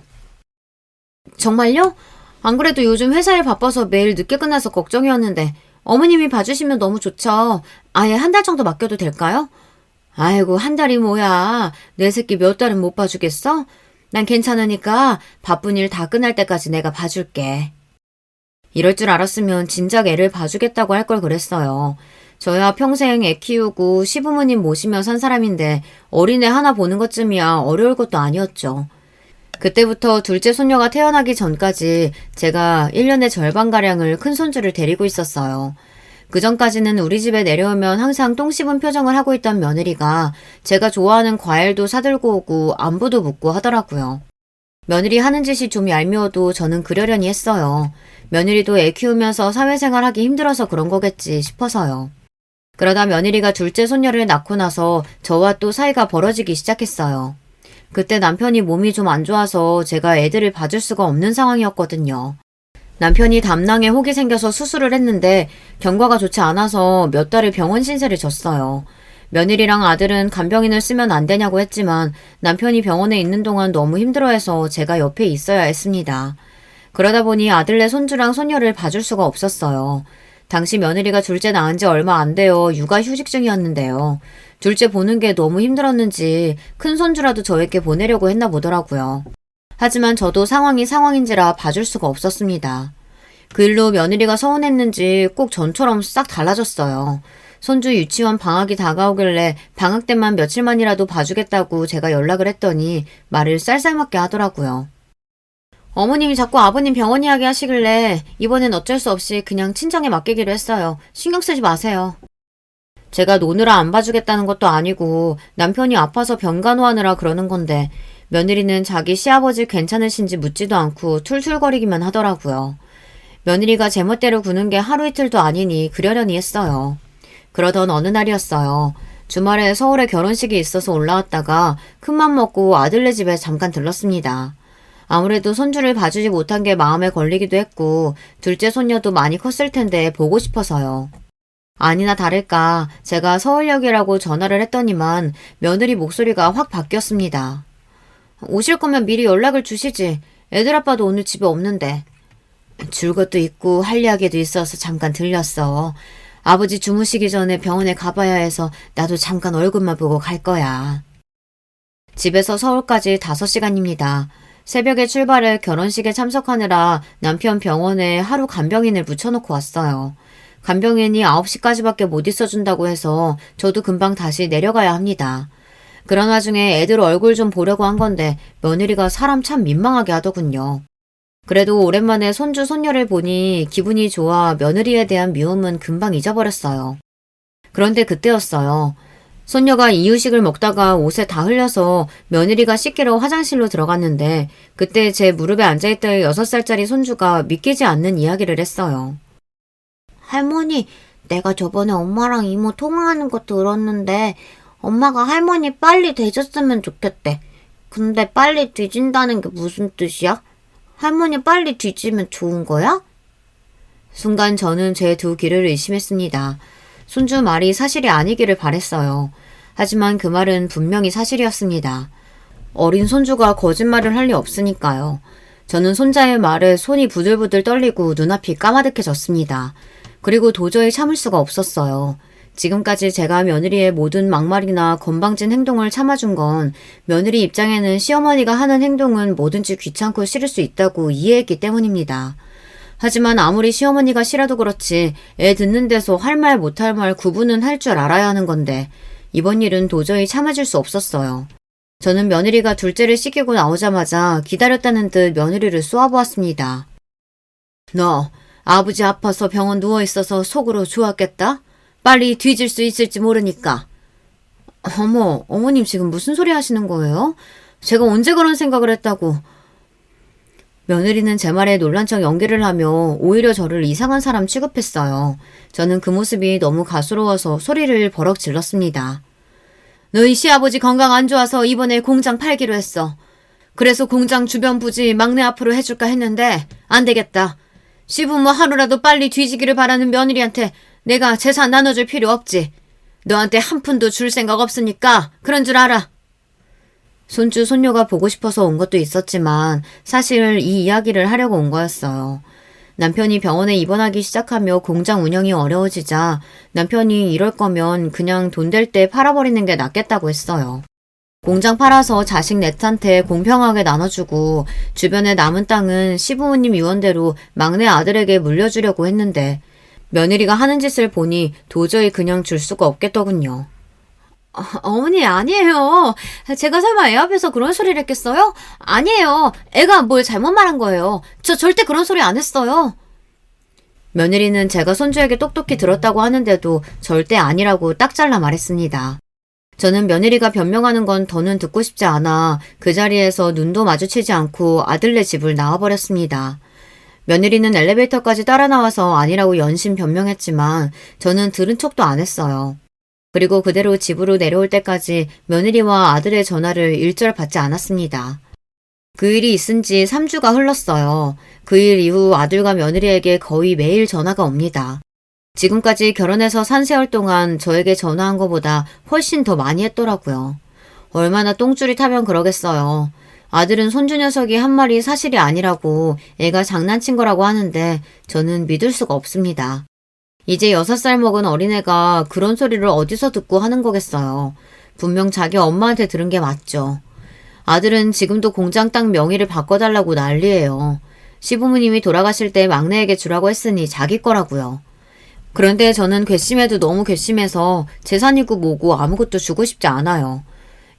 정말요? 안 그래도 요즘 회사일 바빠서 매일 늦게 끝나서 걱정이었는데 어머님이 봐주시면 너무 좋죠. 아예 한 달 정도 맡겨도 될까요? 아이고, 한 달이 뭐야. 내 새끼 몇 달은 못 봐주겠어? 난 괜찮으니까 바쁜 일 다 끝날 때까지 내가 봐줄게. 이럴 줄 알았으면 진작 애를 봐주겠다고 할 걸 그랬어요. 저야 평생 애 키우고 시부모님 모시며 산 사람인데 어린애 하나 보는 것쯤이야 어려울 것도 아니었죠. 그때부터 둘째 손녀가 태어나기 전까지 제가 1년의 절반가량을 큰손주를 데리고 있었어요. 그 전까지는 우리 집에 내려오면 항상 똥 씹은 표정을 하고 있던 며느리가 제가 좋아하는 과일도 사들고 오고 안부도 묻고 하더라고요. 며느리 하는 짓이 좀 얄미워도 저는 그러려니 했어요. 며느리도 애 키우면서 사회생활하기 힘들어서 그런 거겠지 싶어서요. 그러다 며느리가 둘째 손녀를 낳고 나서 저와 또 사이가 벌어지기 시작했어요. 그때 남편이 몸이 좀 안 좋아서 제가 애들을 봐줄 수가 없는 상황이었거든요. 남편이 담낭에 혹이 생겨서 수술을 했는데 경과가 좋지 않아서 몇 달을 병원 신세를 졌어요. 며느리랑 아들은 간병인을 쓰면 안 되냐고 했지만 남편이 병원에 있는 동안 너무 힘들어해서 제가 옆에 있어야 했습니다. 그러다 보니 아들네 손주랑 손녀를 봐줄 수가 없었어요. 당시 며느리가 둘째 낳은 지 얼마 안 돼요. 육아휴직 중이었는데요. 둘째 보는 게 너무 힘들었는지 큰 손주라도 저에게 보내려고 했나 보더라고요. 하지만 저도 상황이 상황인지라 봐줄 수가 없었습니다. 그 일로 며느리가 서운했는지 꼭 전처럼 싹 달라졌어요. 손주 유치원 방학이 다가오길래 방학 때만 며칠만이라도 봐주겠다고 제가 연락을 했더니 말을 쌀쌀맞게 하더라고요. 어머님이 자꾸 아버님 병원 이야기 하시길래 이번엔 어쩔 수 없이 그냥 친정에 맡기기로 했어요. 신경 쓰지 마세요. 제가 노느라 안 봐주겠다는 것도 아니고 남편이 아파서 병간호하느라 그러는 건데 며느리는 자기 시아버지 괜찮으신지 묻지도 않고 툴툴거리기만 하더라고요. 며느리가 제멋대로 구는 게 하루 이틀도 아니니 그러려니 했어요. 그러던 어느 날이었어요. 주말에 서울에 결혼식이 있어서 올라왔다가 큰맘 먹고 아들네 집에 잠깐 들렀습니다. 아무래도 손주를 봐주지 못한 게 마음에 걸리기도 했고 둘째 손녀도 많이 컸을 텐데 보고 싶어서요. 아니나 다를까 제가 서울역이라고 전화를 했더니만 며느리 목소리가 확 바뀌었습니다. 오실 거면 미리 연락을 주시지. 애들 아빠도 오늘 집에 없는데. 줄 것도 있고 할 이야기도 있어서 잠깐 들렸어. 아버지 주무시기 전에 병원에 가봐야 해서 나도 잠깐 얼굴만 보고 갈 거야. 집에서 서울까지 5시간입니다. 새벽에 출발해 결혼식에 참석하느라 남편 병원에 하루 간병인을 붙여놓고 왔어요. 간병인이 9시까지밖에 못 있어준다고 해서 저도 금방 다시 내려가야 합니다. 그런 와중에 애들 얼굴 좀 보려고 한 건데 며느리가 사람 참 민망하게 하더군요. 그래도 오랜만에 손주 손녀를 보니 기분이 좋아 며느리에 대한 미움은 금방 잊어버렸어요. 그런데 그때였어요. 손녀가 이유식을 먹다가 옷에 다 흘려서 며느리가 씻기러 화장실로 들어갔는데 그때 제 무릎에 앉아있던 6살짜리 손주가 믿기지 않는 이야기를 했어요. 할머니, 내가 저번에 엄마랑 이모 통화하는 거 들었는데 엄마가 할머니 빨리 되셨으면 좋겠대. 근데 빨리 뒤진다는 게 무슨 뜻이야? 할머니 빨리 뒤지면 좋은 거야? 순간 저는 제 두 귀를 의심했습니다. 손주 말이 사실이 아니기를 바랬어요. 하지만 그 말은 분명히 사실이었습니다. 어린 손주가 거짓말을 할 리 없으니까요. 저는 손자의 말에 손이 부들부들 떨리고 눈앞이 까마득해졌습니다. 그리고 도저히 참을 수가 없었어요. 지금까지 제가 며느리의 모든 막말이나 건방진 행동을 참아준 건 며느리 입장에는 시어머니가 하는 행동은 뭐든지 귀찮고 싫을 수 있다고 이해했기 때문입니다. 하지만 아무리 시어머니가 싫어도 그렇지 애 듣는 데서 할 말 못할 말 구분은 할 줄 알아야 하는 건데 이번 일은 도저히 참아줄 수 없었어요. 저는 며느리가 둘째를 씻기고 나오자마자 기다렸다는 듯 며느리를 쏘아보았습니다. 너 아버지 아파서 병원 누워있어서 속으로 좋았겠다? 빨리 뒤질 수 있을지 모르니까. 어머, 어머님 지금 무슨 소리 하시는 거예요? 제가 언제 그런 생각을 했다고. 며느리는 제 말에 놀란 척 연기를 하며 오히려 저를 이상한 사람 취급했어요. 저는 그 모습이 너무 가스로워서 소리를 버럭 질렀습니다. 너희 시아버지 건강 안 좋아서 이번에 공장 팔기로 했어. 그래서 공장 주변 부지 막내 앞으로 해줄까 했는데 안 되겠다. 시부모 하루라도 빨리 뒤지기를 바라는 며느리한테 내가 재산 나눠줄 필요 없지. 너한테 한 푼도 줄 생각 없으니까 그런 줄 알아. 손주 손녀가 보고 싶어서 온 것도 있었지만 사실 이 이야기를 하려고 온 거였어요. 남편이 병원에 입원하기 시작하며 공장 운영이 어려워지자 남편이 이럴 거면 그냥 돈 될 때 팔아버리는 게 낫겠다고 했어요. 공장 팔아서 자식 넷한테 공평하게 나눠주고 주변에 남은 땅은 시부모님 유언대로 막내 아들에게 물려주려고 했는데 며느리가 하는 짓을 보니 도저히 그냥 줄 수가 없겠더군요. 어머니, 아니에요. 제가 설마 애 앞에서 그런 소리를 했겠어요? 아니에요. 애가 뭘 잘못 말한 거예요. 저 절대 그런 소리 안 했어요. 며느리는 제가 손주에게 똑똑히 들었다고 하는데도 절대 아니라고 딱 잘라 말했습니다. 저는 며느리가 변명하는 건 더는 듣고 싶지 않아 그 자리에서 눈도 마주치지 않고 아들네 집을 나와버렸습니다. 며느리는 엘리베이터까지 따라 나와서 아니라고 연신 변명했지만 저는 들은 척도 안 했어요. 그리고 그대로 집으로 내려올 때까지 며느리와 아들의 전화를 일절 받지 않았습니다. 그 일이 있은 지 3주가 흘렀어요. 그 일 이후 아들과 며느리에게 거의 매일 전화가 옵니다. 지금까지 결혼해서 산 세월 동안 저에게 전화한 것보다 훨씬 더 많이 했더라고요. 얼마나 똥줄이 타면 그러겠어요. 아들은 손주 녀석이 한 말이 사실이 아니라고 애가 장난친 거라고 하는데 저는 믿을 수가 없습니다. 이제 6살 먹은 어린애가 그런 소리를 어디서 듣고 하는 거겠어요. 분명 자기 엄마한테 들은 게 맞죠. 아들은 지금도 공장 땅 명의를 바꿔달라고 난리예요. 시부모님이 돌아가실 때 막내에게 주라고 했으니 자기 거라고요. 그런데 저는 괘씸해도 너무 괘씸해서 재산이고 뭐고 아무것도 주고 싶지 않아요.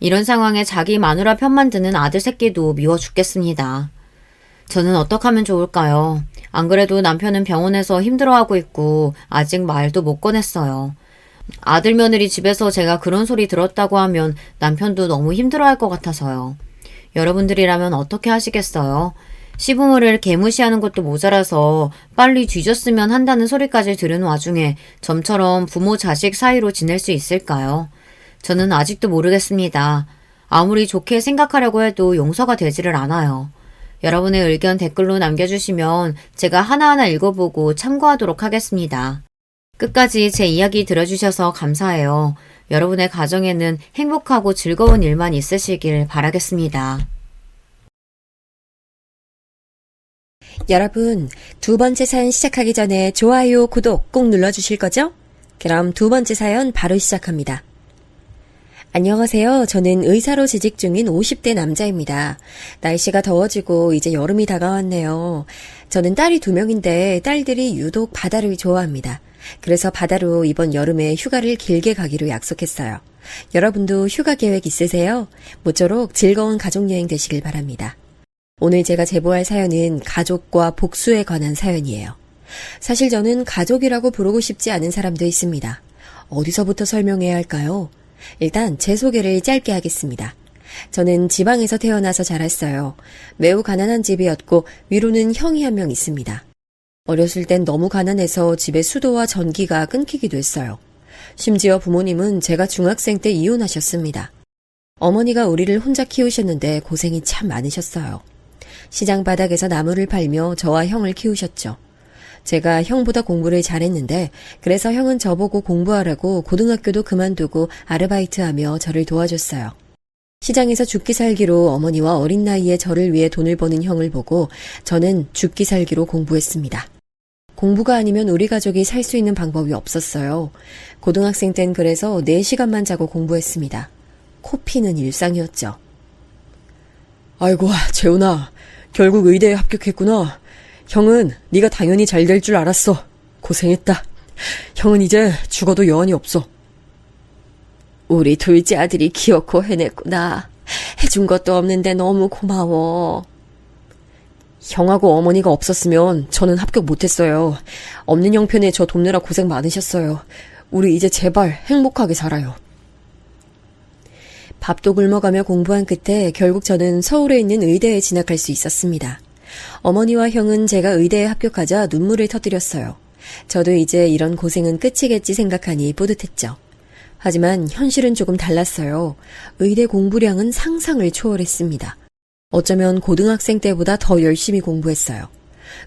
이런 상황에 자기 마누라 편만 드는 아들 새끼도 미워 죽겠습니다. 저는 어떻게 하면 좋을까요? 안 그래도 남편은 병원에서 힘들어하고 있고 아직 말도 못 꺼냈어요. 아들 며느리 집에서 제가 그런 소리 들었다고 하면 남편도 너무 힘들어할 것 같아서요. 여러분들이라면 어떻게 하시겠어요? 시부모를 개무시하는 것도 모자라서 빨리 뒤졌으면 한다는 소리까지 들은 와중에 점처럼 부모 자식 사이로 지낼 수 있을까요? 저는 아직도 모르겠습니다. 아무리 좋게 생각하려고 해도 용서가 되지를 않아요. 여러분의 의견 댓글로 남겨주시면 제가 하나하나 읽어보고 참고하도록 하겠습니다. 끝까지 제 이야기 들어주셔서 감사해요. 여러분의 가정에는 행복하고 즐거운 일만 있으시길 바라겠습니다. 여러분, 두 번째 사연 시작하기 전에 좋아요, 구독 꼭 눌러주실 거죠? 그럼 두 번째 사연 바로 시작합니다. 안녕하세요. 저는 의사로 재직 중인 50대 남자입니다. 날씨가 더워지고 이제 여름이 다가왔네요. 저는 딸이 2명인데 딸들이 유독 바다를 좋아합니다. 그래서 바다로 이번 여름에 휴가를 길게 가기로 약속했어요. 여러분도 휴가 계획 있으세요? 모쪼록 즐거운 가족여행 되시길 바랍니다. 오늘 제가 제보할 사연은 가족과 복수에 관한 사연이에요. 사실 저는 가족이라고 부르고 싶지 않은 사람도 있습니다. 어디서부터 설명해야 할까요? 일단 제 소개를 짧게 하겠습니다. 저는 지방에서 태어나서 자랐어요. 매우 가난한 집이었고 위로는 형이 한 명 있습니다. 어렸을 땐 너무 가난해서 집에 수도와 전기가 끊기기도 했어요. 심지어 부모님은 제가 중학생 때 이혼하셨습니다. 어머니가 우리를 혼자 키우셨는데 고생이 참 많으셨어요. 시장 바닥에서 나무를 팔며 저와 형을 키우셨죠. 제가 형보다 공부를 잘했는데 그래서 형은 저보고 공부하라고 고등학교도 그만두고 아르바이트하며 저를 도와줬어요. 시장에서 죽기 살기로 어머니와 어린 나이에 저를 위해 돈을 버는 형을 보고 저는 죽기 살기로 공부했습니다. 공부가 아니면 우리 가족이 살 수 있는 방법이 없었어요. 고등학생 땐 그래서 4시간만 자고 공부했습니다. 코피는 일상이었죠. 아이고, 재훈아. 결국 의대에 합격했구나. 형은 네가 당연히 잘 될 줄 알았어. 고생했다. 형은 이제 죽어도 여한이 없어. 우리 둘째 아들이 키웠고 해냈구나. 해준 것도 없는데 너무 고마워. 형하고 어머니가 없었으면 저는 합격 못했어요. 없는 형편에 저 돕느라 고생 많으셨어요. 우리 이제 제발 행복하게 살아요. 밥도 굶어가며 공부한 끝에 결국 저는 서울에 있는 의대에 진학할 수 있었습니다. 어머니와 형은 제가 의대에 합격하자 눈물을 터뜨렸어요. 저도 이제 이런 고생은 끝이겠지 생각하니 뿌듯했죠. 하지만 현실은 조금 달랐어요. 의대 공부량은 상상을 초월했습니다. 어쩌면 고등학생 때보다 더 열심히 공부했어요.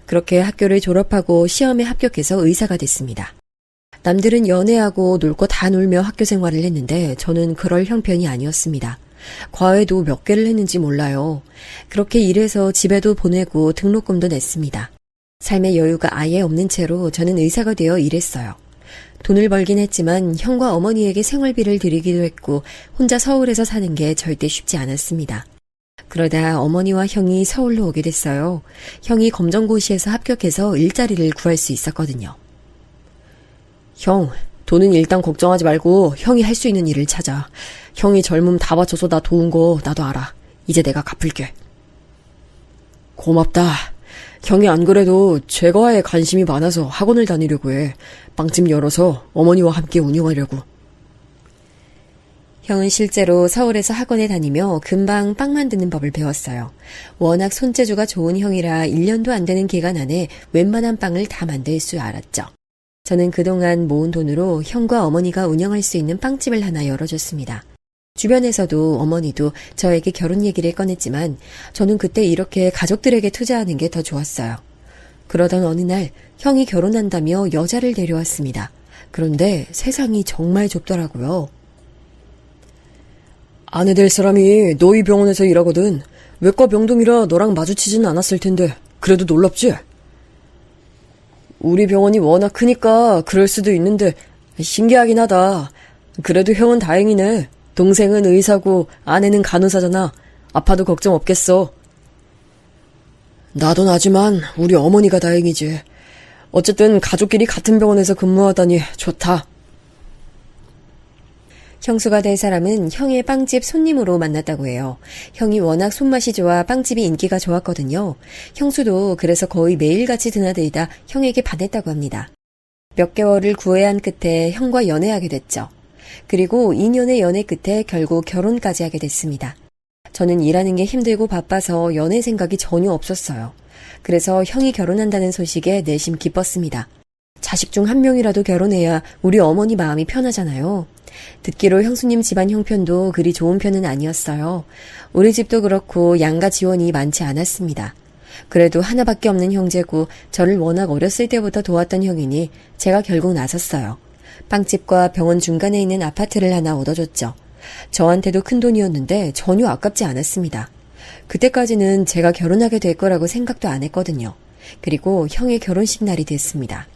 그렇게 학교를 졸업하고 시험에 합격해서 의사가 됐습니다. 남들은 연애하고 놀 거 다 놀며 학교 생활을 했는데 저는 그럴 형편이 아니었습니다. 과외도 몇 개를 했는지 몰라요. 그렇게 일해서 집에도 보내고 등록금도 냈습니다. 삶의 여유가 아예 없는 채로 저는 의사가 되어 일했어요. 돈을 벌긴 했지만 형과 어머니에게 생활비를 드리기도 했고 혼자 서울에서 사는 게 절대 쉽지 않았습니다. 그러다 어머니와 형이 서울로 오게 됐어요. 형이 검정고시에서 합격해서 일자리를 구할 수 있었거든요. 형, 돈은 일단 걱정하지 말고 형이 할 수 있는 일을 찾아. 형이 젊음 다 바쳐서 나 도운 거 나도 알아. 이제 내가 갚을게. 고맙다. 형이 안 그래도 제과에 관심이 많아서 학원을 다니려고 해. 빵집 열어서 어머니와 함께 운영하려고. 형은 실제로 서울에서 학원에 다니며 금방 빵 만드는 법을 배웠어요. 워낙 손재주가 좋은 형이라 1년도 안 되는 기간 안에 웬만한 빵을 다 만들 줄 알았죠. 저는 그동안 모은 돈으로 형과 어머니가 운영할 수 있는 빵집을 하나 열어줬습니다. 주변에서도 어머니도 저에게 결혼 얘기를 꺼냈지만 저는 그때 이렇게 가족들에게 투자하는 게 더 좋았어요. 그러던 어느 날 형이 결혼한다며 여자를 데려왔습니다. 그런데 세상이 정말 좁더라고요. 아내 될 사람이 너희 병원에서 일하거든. 외과 병동이라 너랑 마주치진 않았을 텐데 그래도 놀랍지? 우리 병원이 워낙 크니까 그럴 수도 있는데 신기하긴 하다. 그래도 형은 다행이네. 동생은 의사고 아내는 간호사잖아. 아파도 걱정 없겠어. 나도 나지만 우리 어머니가 다행이지. 어쨌든 가족끼리 같은 병원에서 근무하다니 좋다. 형수가 될 사람은 형의 빵집 손님으로 만났다고 해요. 형이 워낙 손맛이 좋아 빵집이 인기가 좋았거든요. 형수도 그래서 거의 매일같이 드나들다 형에게 반했다고 합니다. 몇 개월을 구애한 끝에 형과 연애하게 됐죠. 그리고 2년의 연애 끝에 결국 결혼까지 하게 됐습니다. 저는 일하는 게 힘들고 바빠서 연애 생각이 전혀 없었어요. 그래서 형이 결혼한다는 소식에 내심 기뻤습니다. 자식 중 한 명이라도 결혼해야 우리 어머니 마음이 편하잖아요. 듣기로 형수님 집안 형편도 그리 좋은 편은 아니었어요. 우리 집도 그렇고 양가 지원이 많지 않았습니다. 그래도 하나밖에 없는 형제고 저를 워낙 어렸을 때부터 도왔던 형이니 제가 결국 나섰어요. 빵집과 병원 중간에 있는 아파트를 하나 얻어줬죠. 저한테도 큰 돈이었는데 전혀 아깝지 않았습니다. 그때까지는 제가 결혼하게 될 거라고 생각도 안 했거든요. 그리고 형의 결혼식 날이 됐습니다.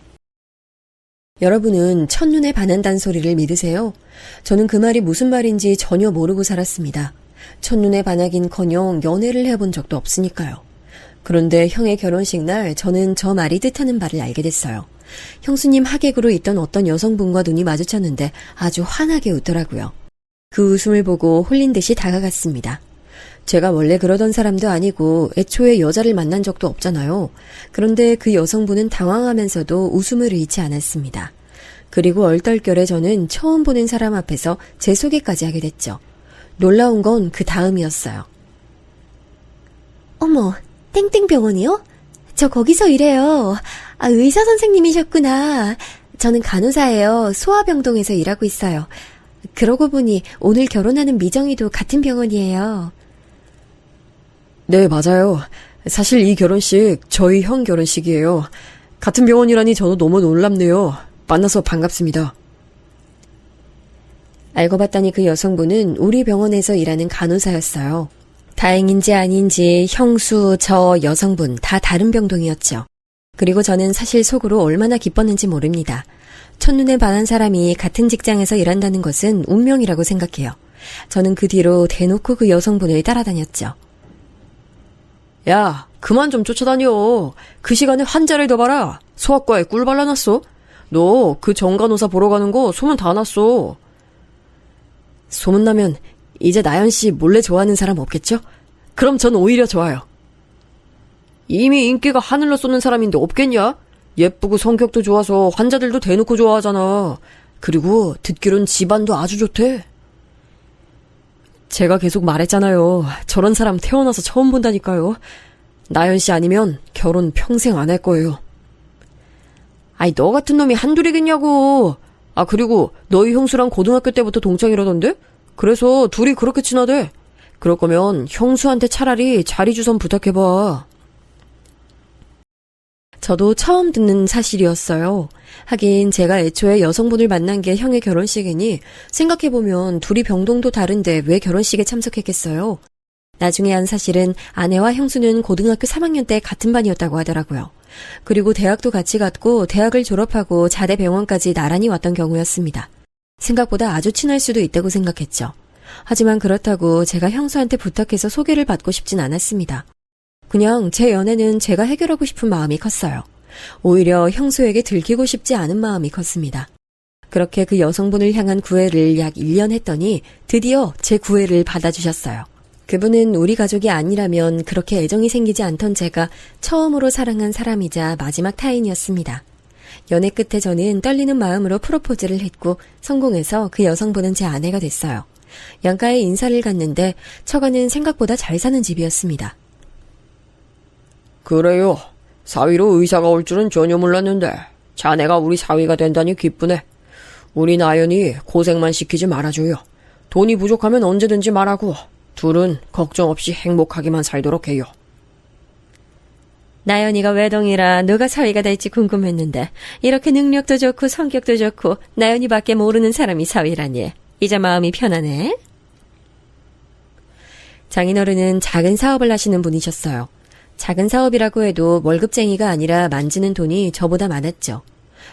여러분은 첫눈에 반한다는 소리를 믿으세요? 저는 그 말이 무슨 말인지 전혀 모르고 살았습니다. 첫눈에 반하긴커녕 연애를 해본 적도 없으니까요. 그런데 형의 결혼식 날 저는 저 말이 뜻하는 바를 알게 됐어요. 형수님 하객으로 있던 어떤 여성분과 눈이 마주쳤는데 아주 환하게 웃더라고요. 그 웃음을 보고 홀린 듯이 다가갔습니다. 제가 원래 그러던 사람도 아니고 애초에 여자를 만난 적도 없잖아요. 그런데 그 여성분은 당황하면서도 웃음을 잃지 않았습니다. 그리고 얼떨결에 저는 처음 보는 사람 앞에서 제 소개까지 하게 됐죠. 놀라운 건 그 다음이었어요. 어머, 땡땡병원이요? 저 거기서 일해요. 아, 의사 선생님이셨구나. 저는 간호사예요. 소아병동에서 일하고 있어요. 그러고 보니 오늘 결혼하는 미정이도 같은 병원이에요. 네, 맞아요. 사실 이 결혼식 저희 형 결혼식이에요. 같은 병원이라니 저도 너무 놀랍네요. 만나서 반갑습니다. 알고 봤더니 그 여성분은 우리 병원에서 일하는 간호사였어요. 다행인지 아닌지 형수, 저, 여성분 다 다른 병동이었죠. 그리고 저는 사실 속으로 얼마나 기뻤는지 모릅니다. 첫눈에 반한 사람이 같은 직장에서 일한다는 것은 운명이라고 생각해요. 저는 그 뒤로 대놓고 그 여성분을 따라다녔죠. 야, 그만 좀 쫓아다녀. 그 시간에 환자를 더 봐라. 소아과에 꿀 발라놨어. 너 그 정간호사 보러 가는 거 소문 다 났어. 소문나면 이제 나연씨 몰래 좋아하는 사람 없겠죠? 그럼 전 오히려 좋아요. 이미 인기가 하늘로 쏘는 사람인데 없겠냐? 예쁘고 성격도 좋아서 환자들도 대놓고 좋아하잖아. 그리고 듣기론 집안도 아주 좋대. 제가 계속 말했잖아요. 저런 사람 태어나서 처음 본다니까요. 나연씨 아니면 결혼 평생 안 할 거예요. 아이, 너 같은 놈이 한둘이겠냐고. 아, 그리고 너희 형수랑 고등학교 때부터 동창이라던데? 그래서 둘이 그렇게 친하대. 그럴 거면 형수한테 차라리 자리 주선 부탁해봐. 저도 처음 듣는 사실이었어요. 하긴 제가 애초에 여성분을 만난 게 형의 결혼식이니 생각해보면 둘이 병동도 다른데 왜 결혼식에 참석했겠어요. 나중에 한 사실은 아내와 형수는 고등학교 3학년 때 같은 반이었다고 하더라고요. 그리고 대학도 같이 갔고 대학을 졸업하고 자대 병원까지 나란히 왔던 경우였습니다. 생각보다 아주 친할 수도 있다고 생각했죠. 하지만 그렇다고 제가 형수한테 부탁해서 소개를 받고 싶진 않았습니다. 그냥 제 연애는 제가 해결하고 싶은 마음이 컸어요. 오히려 형수에게 들키고 싶지 않은 마음이 컸습니다. 그렇게 그 여성분을 향한 구애를 약 1년 했더니 드디어 제 구애를 받아주셨어요. 그분은 우리 가족이 아니라면 그렇게 애정이 생기지 않던 제가 처음으로 사랑한 사람이자 마지막 타인이었습니다. 연애 끝에 저는 떨리는 마음으로 프로포즈를 했고 성공해서 그 여성분은 제 아내가 됐어요. 양가에 인사를 갔는데 처가는 생각보다 잘 사는 집이었습니다. 그래요. 사위로 의사가 올 줄은 전혀 몰랐는데 자네가 우리 사위가 된다니 기쁘네. 우리 나연이 고생만 시키지 말아줘요. 돈이 부족하면 언제든지 말하고 둘은 걱정 없이 행복하게만 살도록 해요. 나연이가 외동이라 누가 사위가 될지 궁금했는데 이렇게 능력도 좋고 성격도 좋고 나연이밖에 모르는 사람이 사위라니 이제 마음이 편하네. 장인어른은 작은 사업을 하시는 분이셨어요. 작은 사업이라고 해도 월급쟁이가 아니라 만지는 돈이 저보다 많았죠.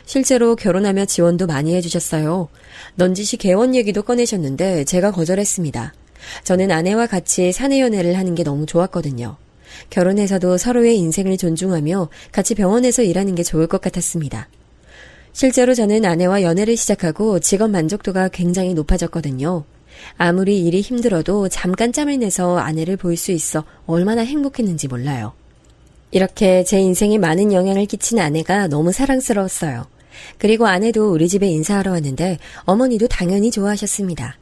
실제로 결혼하며 지원도 많이 해주셨어요. 넌지시 개원 얘기도 꺼내셨는데 제가 거절했습니다. 저는 아내와 같이 사내 연애를 하는 게 너무 좋았거든요. 결혼해서도 서로의 인생을 존중하며 같이 병원에서 일하는 게 좋을 것 같았습니다. 실제로 저는 아내와 연애를 시작하고 직업 만족도가 굉장히 높아졌거든요. 아무리 일이 힘들어도 잠깐 짬을 내서 아내를 볼 수 있어 얼마나 행복했는지 몰라요. 이렇게 제 인생에 많은 영향을 끼친 아내가 너무 사랑스러웠어요. 그리고 아내도 우리 집에 인사하러 왔는데 어머니도 당연히 좋아하셨습니다.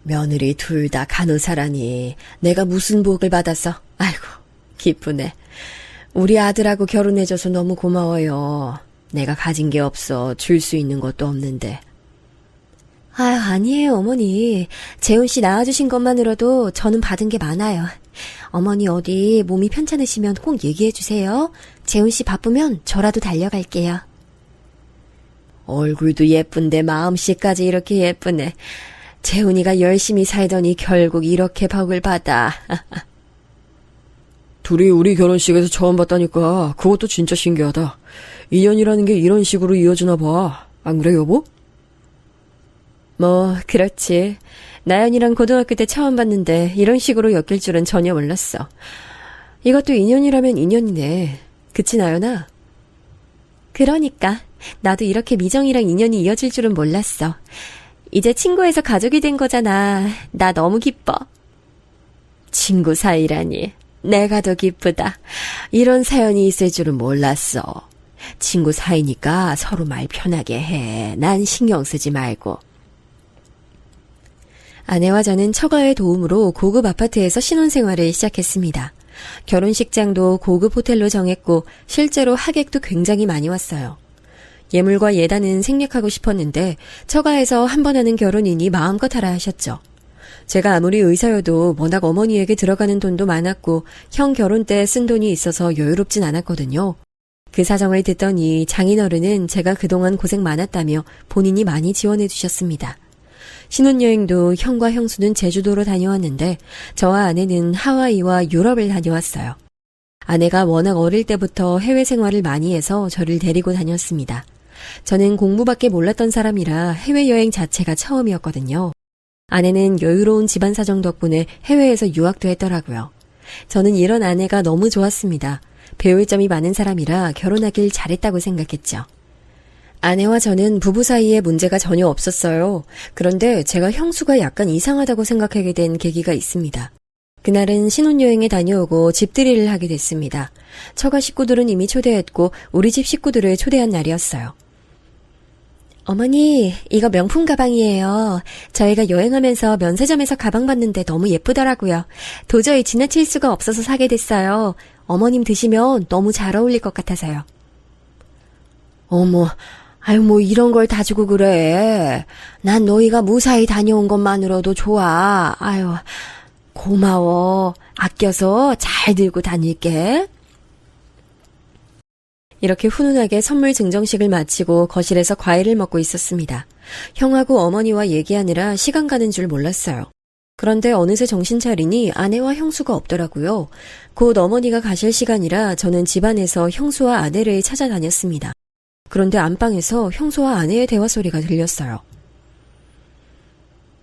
며느리 둘 다 간호사라니 내가 무슨 복을 받았어. 아이고 기쁘네. 우리 아들하고 결혼해줘서 너무 고마워요. 내가 가진 게 없어 줄 수 있는 것도 없는데. 아유 아니에요 어머니. 재훈씨 낳아주신 것만으로도 저는 받은 게 많아요. 어머니 어디 몸이 편찮으시면 꼭 얘기해주세요. 재훈씨 바쁘면 저라도 달려갈게요. 얼굴도 예쁜데 마음씨까지 이렇게 예쁘네. 재훈이가 열심히 살더니 결국 이렇게 복을 받아. 둘이 우리 결혼식에서 처음 봤다니까 그것도 진짜 신기하다. 인연이라는 게 이런 식으로 이어지나 봐. 안 그래 여보? 뭐 그렇지. 나연이랑 고등학교 때 처음 봤는데 이런 식으로 엮일 줄은 전혀 몰랐어. 이것도 인연이라면 인연이네. 그치 나연아? 그러니까 나도 이렇게 미정이랑 인연이 이어질 줄은 몰랐어. 이제 친구에서 가족이 된 거잖아. 나 너무 기뻐. 친구 사이라니. 내가 더 기쁘다. 이런 사연이 있을 줄은 몰랐어. 친구 사이니까 서로 말 편하게 해. 난 신경 쓰지 말고. 아내와 저는 처가의 도움으로 고급 아파트에서 신혼생활을 시작했습니다. 결혼식장도 고급 호텔로 정했고 실제로 하객도 굉장히 많이 왔어요. 예물과 예단은 생략하고 싶었는데 처가에서 한 번 하는 결혼이니 마음껏 하라 하셨죠. 제가 아무리 의사여도 워낙 어머니에게 들어가는 돈도 많았고 형 결혼 때 쓴 돈이 있어서 여유롭진 않았거든요. 그 사정을 듣더니 장인어른은 제가 그동안 고생 많았다며 본인이 많이 지원해 주셨습니다. 신혼여행도 형과 형수는 제주도로 다녀왔는데 저와 아내는 하와이와 유럽을 다녀왔어요. 아내가 워낙 어릴 때부터 해외 생활을 많이 해서 저를 데리고 다녔습니다. 저는 공부밖에 몰랐던 사람이라 해외여행 자체가 처음이었거든요. 아내는 여유로운 집안 사정 덕분에 해외에서 유학도 했더라고요. 저는 이런 아내가 너무 좋았습니다. 배울 점이 많은 사람이라 결혼하길 잘했다고 생각했죠. 아내와 저는 부부 사이에 문제가 전혀 없었어요. 그런데 제가 형수가 약간 이상하다고 생각하게 된 계기가 있습니다. 그날은 신혼여행에 다녀오고 집들이를 하게 됐습니다. 처가 식구들은 이미 초대했고 우리 집 식구들을 초대한 날이었어요. 어머니, 이거 명품 가방이에요. 저희가 여행하면서 면세점에서 가방 봤는데 너무 예쁘더라고요. 도저히 지나칠 수가 없어서 사게 됐어요. 어머님 드시면 너무 잘 어울릴 것 같아서요. 어머, 아유 뭐 이런 걸 다 주고 그래. 난 너희가 무사히 다녀온 것만으로도 좋아. 아유, 고마워. 아껴서 잘 들고 다닐게. 이렇게 훈훈하게 선물 증정식을 마치고 거실에서 과일을 먹고 있었습니다. 형하고 어머니와 얘기하느라 시간 가는 줄 몰랐어요. 그런데 어느새 정신 차리니 아내와 형수가 없더라고요. 곧 어머니가 가실 시간이라 저는 집안에서 형수와 아내를 찾아다녔습니다. 그런데 안방에서 형수와 아내의 대화 소리가 들렸어요.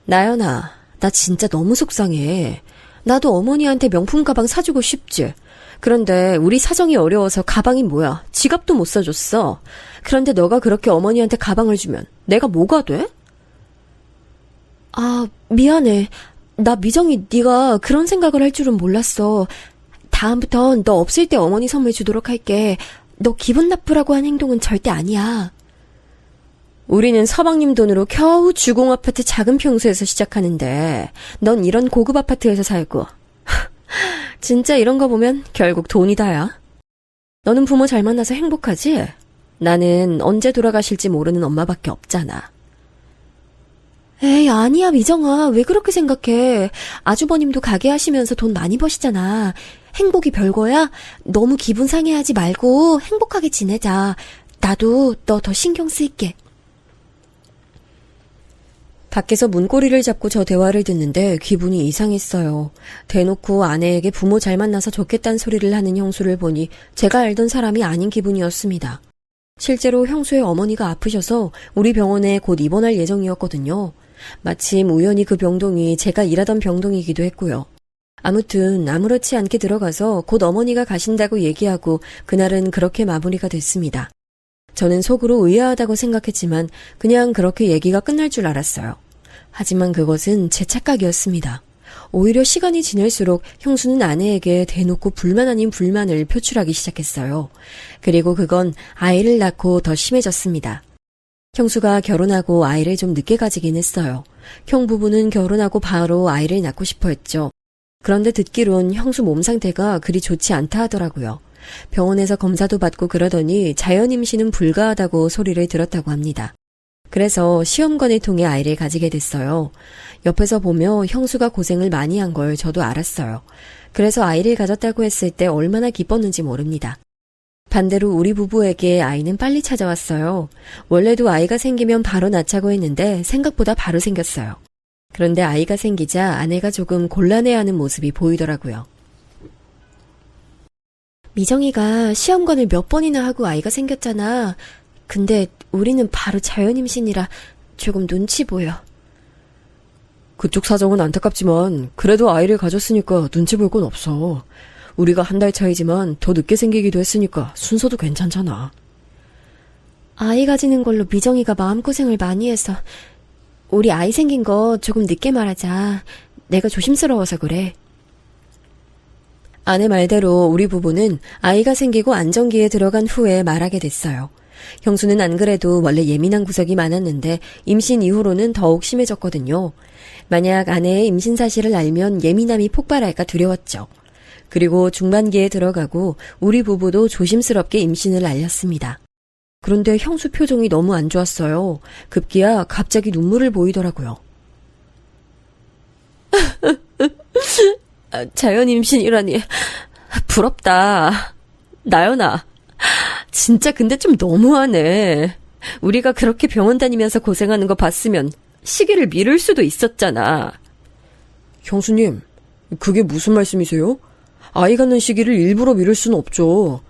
나연아, 나 진짜 너무 속상해. 나도 어머니한테 명품 가방 사주고 싶지. 그런데 우리 사정이 어려워서 가방이 뭐야? 지갑도 못 사줬어. 그런데 너가 그렇게 어머니한테 가방을 주면 내가 뭐가 돼? 아, 미안해. 나 미정이 네가 그런 생각을 할 줄은 몰랐어. 다음부턴 너 없을 때 어머니 선물 주도록 할게. 너 기분 나쁘라고 한 행동은 절대 아니야. 우리는 서방님 돈으로 겨우 주공 아파트 작은 평수에서 시작하는데 넌 이런 고급 아파트에서 살고. 진짜 이런 거 보면 결국 돈이 다야. 너는 부모 잘 만나서 행복하지? 나는 언제 돌아가실지 모르는 엄마밖에 없잖아. 에이, 아니야, 미정아. 왜 그렇게 생각해? 아주버님도 가게 하시면서 돈 많이 버시잖아. 행복이 별거야? 너무 기분 상해하지 말고 행복하게 지내자. 나도 너 더 신경 쓸게. 밖에서 문고리를 잡고 저 대화를 듣는데 기분이 이상했어요. 대놓고 아내에게 부모 잘 만나서 좋겠다는 소리를 하는 형수를 보니 제가 알던 사람이 아닌 기분이었습니다. 실제로 형수의 어머니가 아프셔서 우리 병원에 곧 입원할 예정이었거든요. 마침 우연히 그 병동이 제가 일하던 병동이기도 했고요. 아무튼 아무렇지 않게 들어가서 곧 어머니가 가신다고 얘기하고 그날은 그렇게 마무리가 됐습니다. 저는 속으로 의아하다고 생각했지만 그냥 그렇게 얘기가 끝날 줄 알았어요. 하지만 그것은 제 착각이었습니다. 오히려 시간이 지날수록 형수는 아내에게 대놓고 불만 아닌 불만을 표출하기 시작했어요. 그리고 그건 아이를 낳고 더 심해졌습니다. 형수가 결혼하고 아이를 좀 늦게 가지긴 했어요. 형 부부는 결혼하고 바로 아이를 낳고 싶어 했죠. 그런데 듣기론 형수 몸 상태가 그리 좋지 않다 하더라고요. 병원에서 검사도 받고 그러더니 자연 임신은 불가하다고 소리를 들었다고 합니다. 그래서 시험관을 통해 아이를 가지게 됐어요. 옆에서 보며 형수가 고생을 많이 한 걸 저도 알았어요. 그래서 아이를 가졌다고 했을 때 얼마나 기뻤는지 모릅니다. 반대로 우리 부부에게 아이는 빨리 찾아왔어요. 원래도 아이가 생기면 바로 낳자고 했는데 생각보다 바로 생겼어요. 그런데 아이가 생기자 아내가 조금 곤란해하는 모습이 보이더라고요. 미정이가 시험관을 몇 번이나 하고 아이가 생겼잖아. 근데 우리는 바로 자연 임신이라 조금 눈치 보여. 그쪽 사정은 안타깝지만 그래도 아이를 가졌으니까 눈치 볼 건 없어. 우리가 한 달 차이지만 더 늦게 생기기도 했으니까 순서도 괜찮잖아. 아이 가지는 걸로 미정이가 마음고생을 많이 해서 우리 아이 생긴 거 조금 늦게 말하자. 내가 조심스러워서 그래. 아내 말대로 우리 부부는 아이가 생기고 안정기에 들어간 후에 말하게 됐어요. 형수는 안 그래도 원래 예민한 구석이 많았는데 임신 이후로는 더욱 심해졌거든요. 만약 아내의 임신 사실을 알면 예민함이 폭발할까 두려웠죠. 그리고 중반기에 들어가고 우리 부부도 조심스럽게 임신을 알렸습니다. 그런데 형수 표정이 너무 안 좋았어요. 급기야 갑자기 눈물을 보이더라고요. 자연 임신이라니 부럽다. 나연아, 진짜 근데 좀 너무하네. 우리가 그렇게 병원 다니면서 고생하는 거 봤으면 시기를 미룰 수도 있었잖아. 형수님, 그게 무슨 말씀이세요? 아이 갖는 시기를 일부러 미룰 수는 없죠.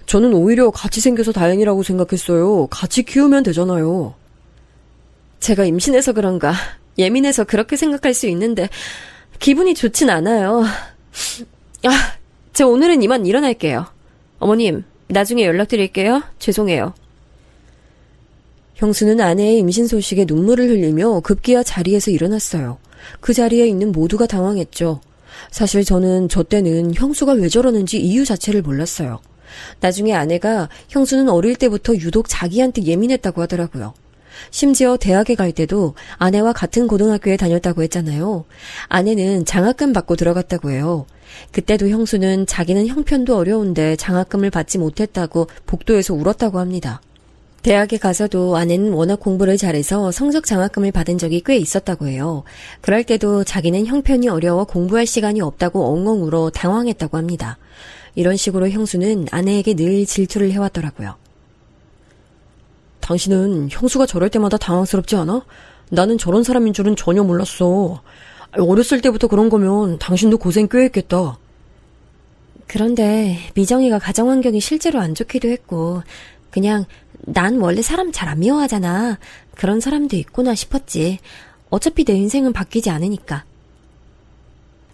저는 오히려 같이 생겨서 다행이라고 생각했어요. 같이 키우면 되잖아요. 제가 임신해서 그런가 예민해서 그렇게 생각할 수 있는데 기분이 좋진 않아요. 저 오늘은 이만 일어날게요. 어머님, 나중에 연락드릴게요. 죄송해요. 형수는 아내의 임신 소식에 눈물을 흘리며 급기야 자리에서 일어났어요. 그 자리에 있는 모두가 당황했죠. 사실 저는 저 때는 형수가 왜 저러는지 이유 자체를 몰랐어요. 나중에 아내가 형수는 어릴 때부터 유독 자기한테 예민했다고 하더라고요. 심지어 대학에 갈 때도 아내와 같은 고등학교에 다녔다고 했잖아요. 아내는 장학금 받고 들어갔다고 해요. 그때도 형수는 자기는 형편도 어려운데 장학금을 받지 못했다고 복도에서 울었다고 합니다. 대학에 가서도 아내는 워낙 공부를 잘해서 성적 장학금을 받은 적이 꽤 있었다고 해요. 그럴 때도 자기는 형편이 어려워 공부할 시간이 없다고 엉엉 울어 당황했다고 합니다. 이런 식으로 형수는 아내에게 늘 질투를 해왔더라고요. 당신은 형수가 저럴 때마다 당황스럽지 않아? 나는 저런 사람인 줄은 전혀 몰랐어. 어렸을 때부터 그런 거면 당신도 고생 꽤 했겠다. 그런데 미정이가 가정 환경이 실제로 안 좋기도 했고, 그냥 난 원래 사람 잘 안 미워하잖아. 그런 사람도 있구나 싶었지. 어차피 내 인생은 바뀌지 않으니까.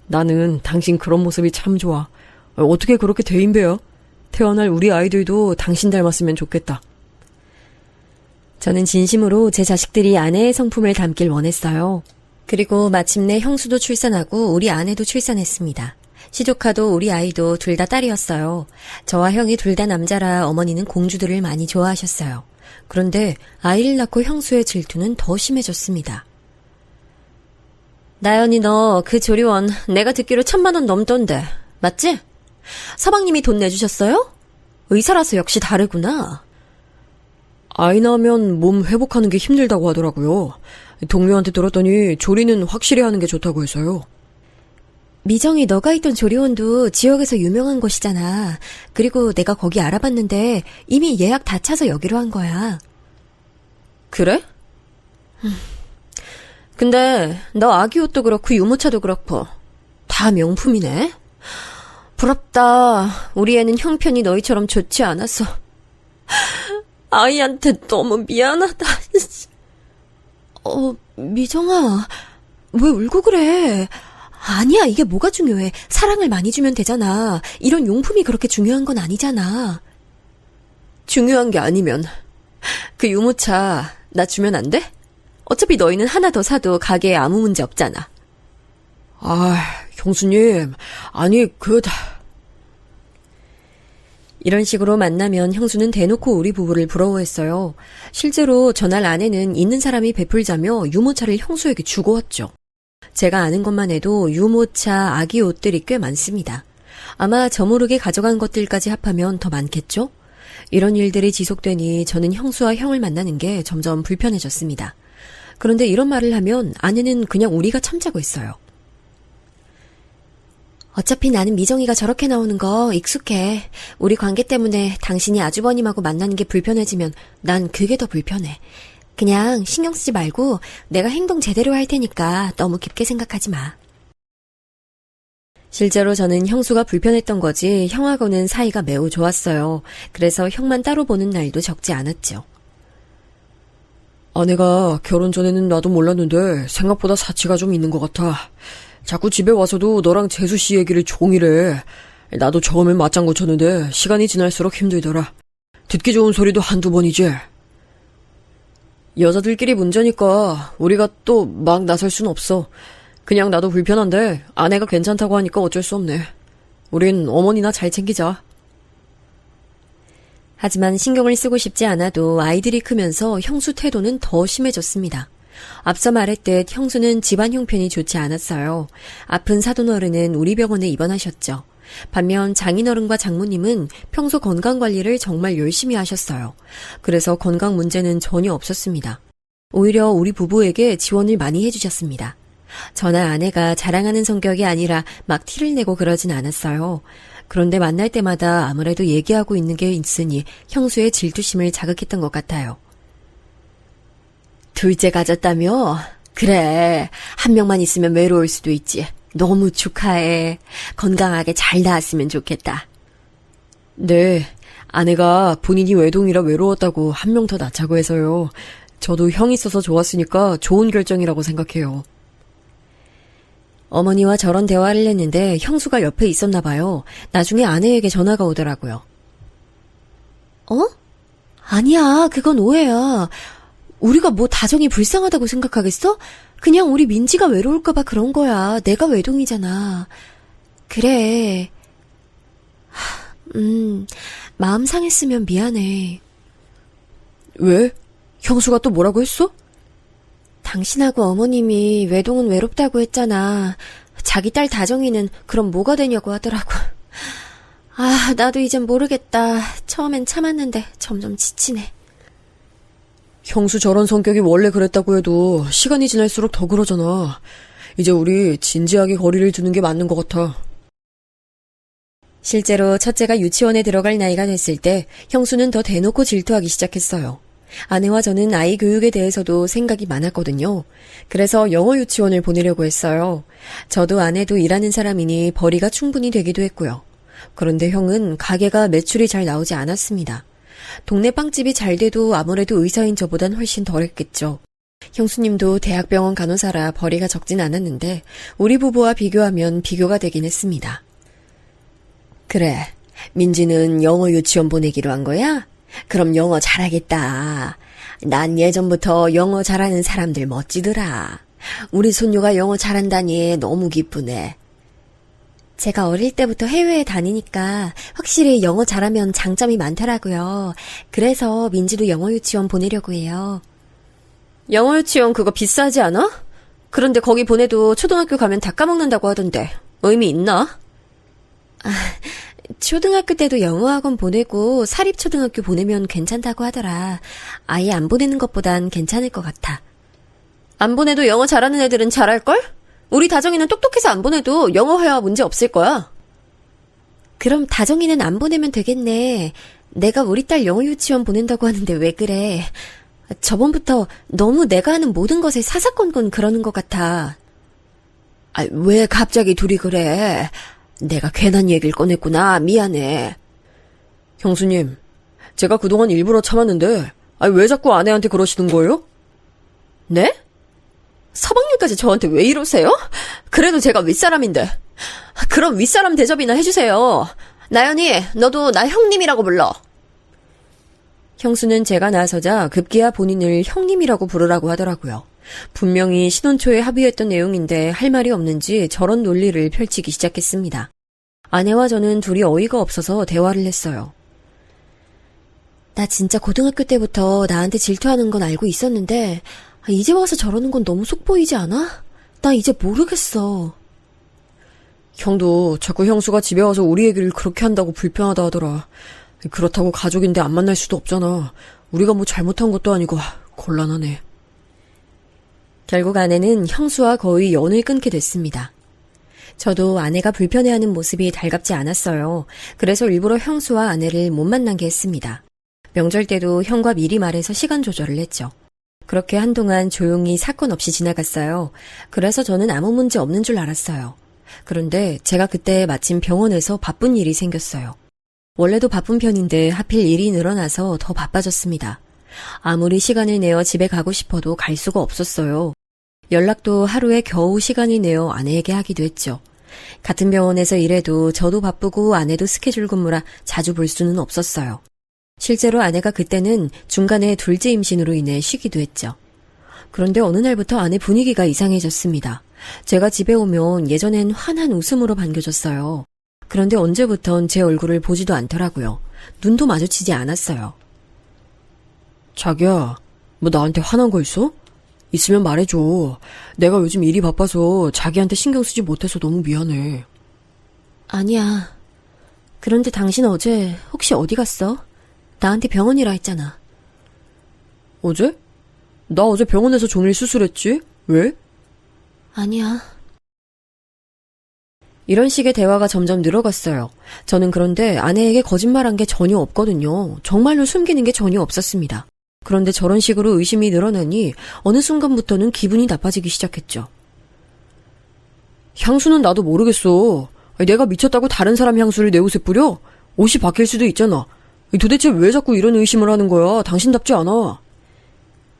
나는 당신 그런 모습이 참 좋아. 어떻게 그렇게 대인배야? 태어날 우리 아이들도 당신 닮았으면 좋겠다. 저는 진심으로 제 자식들이 아내의 성품을 담길 원했어요. 그리고 마침내 형수도 출산하고 우리 아내도 출산했습니다. 시조카도 우리 아이도 둘 다 딸이었어요. 저와 형이 둘 다 남자라 어머니는 공주들을 많이 좋아하셨어요. 그런데 아이를 낳고 형수의 질투는 더 심해졌습니다. 나연이 너 그 조리원 내가 듣기로 1,000만 원 넘던데 맞지? 서방님이 돈 내주셨어요? 의사라서 역시 다르구나. 아이 낳으면 몸 회복하는 게 힘들다고 하더라고요. 동료한테 들었더니 조리는 확실히 하는 게 좋다고 해서요. 미정이 너가 있던 조리원도 지역에서 유명한 곳이잖아. 그리고 내가 거기 알아봤는데 이미 예약 다 차서 여기로 한 거야. 그래? 근데 너 아기 옷도 그렇고 유모차도 그렇고 다 명품이네. 부럽다. 우리 애는 형편이 너희처럼 좋지 않아서. 아이한테 너무 미안하다. 미정아, 왜 울고 그래? 아니야, 이게 뭐가 중요해. 사랑을 많이 주면 되잖아. 이런 용품이 그렇게 중요한 건 아니잖아. 중요한 게 아니면 그 유모차 나 주면 안 돼? 어차피 너희는 하나 더 사도 가게에 아무 문제 없잖아. 아, 형수님, 아니 이런 식으로 만나면 형수는 대놓고 우리 부부를 부러워했어요. 실제로 전날 아내는 있는 사람이 베풀자며 유모차를 형수에게 주고 왔죠. 제가 아는 것만 해도 유모차, 아기 옷들이 꽤 많습니다. 아마 저 모르게 가져간 것들까지 합하면 더 많겠죠? 이런 일들이 지속되니 저는 형수와 형을 만나는 게 점점 불편해졌습니다. 그런데 이런 말을 하면 아내는 그냥 우리가 참자고 있어요. 어차피 나는 미정이가 저렇게 나오는 거 익숙해. 우리 관계 때문에 당신이 아주버님하고 만나는 게 불편해지면 난 그게 더 불편해. 그냥 신경 쓰지 말고 내가 행동 제대로 할 테니까 너무 깊게 생각하지 마. 실제로 저는 형수가 불편했던 거지 형하고는 사이가 매우 좋았어요. 그래서 형만 따로 보는 날도 적지 않았죠. 아내가 결혼 전에는 나도 몰랐는데 생각보다 사치가 좀 있는 것 같아. 자꾸 집에 와서도 너랑 재수 씨 얘기를 종일 해. 나도 처음엔 맞장구 쳤는데 시간이 지날수록 힘들더라. 듣기 좋은 소리도 한두 번이지. 여자들끼리 문제니까 우리가 또 막 나설 순 없어. 그냥 나도 불편한데 아내가 괜찮다고 하니까 어쩔 수 없네. 우린 어머니나 잘 챙기자. 하지만 신경을 쓰고 싶지 않아도 아이들이 크면서 형수 태도는 더 심해졌습니다. 앞서 말했듯 형수는 집안 형편이 좋지 않았어요. 아픈 사돈어른은 우리 병원에 입원하셨죠. 반면 장인어른과 장모님은 평소 건강관리를 정말 열심히 하셨어요. 그래서 건강 문제는 전혀 없었습니다. 오히려 우리 부부에게 지원을 많이 해주셨습니다. 저나 아내가 자랑하는 성격이 아니라 막 티를 내고 그러진 않았어요. 그런데 만날 때마다 아무래도 얘기하고 있는 게 있으니 형수의 질투심을 자극했던 것 같아요. 둘째 가졌다며? 그래, 한 명만 있으면 외로울 수도 있지. 너무 축하해. 건강하게 잘 나았으면 좋겠다. 네, 아내가 본인이 외동이라 외로웠다고 한 명 더 낳자고 해서요. 저도 형이 있어서 좋았으니까 좋은 결정이라고 생각해요. 어머니와 저런 대화를 했는데 형수가 옆에 있었나 봐요. 나중에 아내에게 전화가 오더라고요. 아니야, 그건 오해야. 우리가 뭐 다정이 불쌍하다고 생각하겠어? 그냥 우리 민지가 외로울까봐 그런 거야. 내가 외동이잖아. 그래. 마음 상했으면 미안해. 왜? 형수가 또 뭐라고 했어? 당신하고 어머님이 외동은 외롭다고 했잖아. 자기 딸 다정이는 그럼 뭐가 되냐고 하더라고. 나도 이젠 모르겠다. 처음엔 참았는데 점점 지치네. 형수 저런 성격이 원래 그랬다고 해도 시간이 지날수록 더 그러잖아. 이제 우리 진지하게 거리를 두는 게 맞는 것 같아. 실제로 첫째가 유치원에 들어갈 나이가 됐을 때 형수는 더 대놓고 질투하기 시작했어요. 아내와 저는 아이 교육에 대해서도 생각이 많았거든요. 그래서 영어 유치원을 보내려고 했어요. 저도 아내도 일하는 사람이니 벌이가 충분히 되기도 했고요. 그런데 형은 가게가 매출이 잘 나오지 않았습니다. 동네 빵집이 잘 돼도 아무래도 의사인 저보단 훨씬 덜했겠죠. 형수님도 대학병원 간호사라 벌이가 적진 않았는데 우리 부부와 비교하면 비교가 되긴 했습니다. 그래, 민지는 영어 유치원 보내기로 한 거야? 그럼 영어 잘하겠다. 난 예전부터 영어 잘하는 사람들 멋지더라. 우리 손녀가 영어 잘한다니 너무 기쁘네. 제가 어릴 때부터 해외에 다니니까 확실히 영어 잘하면 장점이 많더라고요. 그래서 민지도 영어 유치원 보내려고 해요. 영어 유치원 그거 비싸지 않아? 그런데 거기 보내도 초등학교 가면 다 까먹는다고 하던데 의미 있나? 초등학교 때도 영어학원 보내고 사립초등학교 보내면 괜찮다고 하더라. 아예 안 보내는 것보단 괜찮을 것 같아. 안 보내도 영어 잘하는 애들은 잘할걸? 우리 다정이는 똑똑해서 안 보내도 영어 회화 문제 없을 거야. 그럼 다정이는 안 보내면 되겠네. 내가 우리 딸 영어 유치원 보낸다고 하는데 왜 그래? 저번부터 너무 내가 하는 모든 것에 사사건건 그러는 것 같아. 왜 갑자기 둘이 그래? 내가 괜한 얘기를 꺼냈구나. 미안해. 형수님, 제가 그동안 일부러 참았는데 왜 자꾸 아내한테 그러시는 거예요? 네? 서방님까지 저한테 왜 이러세요? 그래도 제가 윗사람인데. 그럼 윗사람 대접이나 해주세요. 나연이, 너도 나 형님이라고 불러. 형수는 제가 나서자 급기야 본인을 형님이라고 부르라고 하더라고요. 분명히 신혼 초에 합의했던 내용인데 할 말이 없는지 저런 논리를 펼치기 시작했습니다. 아내와 저는 둘이 어이가 없어서 대화를 했어요. 나 진짜 고등학교 때부터 나한테 질투하는 건 알고 있었는데 이제 와서 저러는 건 너무 속 보이지 않아? 나 이제 모르겠어. 형도 자꾸 형수가 집에 와서 우리 얘기를 그렇게 한다고 불편하다 하더라. 그렇다고 가족인데 안 만날 수도 없잖아. 우리가 뭐 잘못한 것도 아니고 곤란하네. 결국 아내는 형수와 거의 연을 끊게 됐습니다. 저도 아내가 불편해하는 모습이 달갑지 않았어요. 그래서 일부러 형수와 아내를 못 만나게 했습니다. 명절 때도 형과 미리 말해서 시간 조절을 했죠. 그렇게 한동안 조용히 사건 없이 지나갔어요. 그래서 저는 아무 문제 없는 줄 알았어요. 그런데 제가 그때 마침 병원에서 바쁜 일이 생겼어요. 원래도 바쁜 편인데 하필 일이 늘어나서 더 바빠졌습니다. 아무리 시간을 내어 집에 가고 싶어도 갈 수가 없었어요. 연락도 하루에 겨우 시간을 내어 아내에게 하기도 했죠. 같은 병원에서 일해도 저도 바쁘고 아내도 스케줄 근무라 자주 볼 수는 없었어요. 실제로 아내가 그때는 중간에 둘째 임신으로 인해 쉬기도 했죠. 그런데 어느 날부터 아내 분위기가 이상해졌습니다. 제가 집에 오면 예전엔 환한 웃음으로 반겨줬어요. 그런데 언제부턴 제 얼굴을 보지도 않더라고요. 눈도 마주치지 않았어요. 자기야, 뭐 나한테 화난 거 있어? 있으면 말해줘. 내가 요즘 일이 바빠서 자기한테 신경 쓰지 못해서 너무 미안해. 아니야. 그런데 당신 어제 혹시 어디 갔어? 나한테 병원이라 했잖아. 어제? 나 어제 병원에서 종일 수술했지? 왜? 아니야. 이런 식의 대화가 점점 늘어갔어요. 저는 그런데 아내에게 거짓말한 게 전혀 없거든요. 정말로 숨기는 게 전혀 없었습니다. 그런데 저런 식으로 의심이 늘어나니 어느 순간부터는 기분이 나빠지기 시작했죠. 향수는 나도 모르겠어. 내가 미쳤다고 다른 사람 향수를 내 옷에 뿌려? 옷이 바뀔 수도 있잖아. 도대체 왜 자꾸 이런 의심을 하는 거야? 당신답지 않아.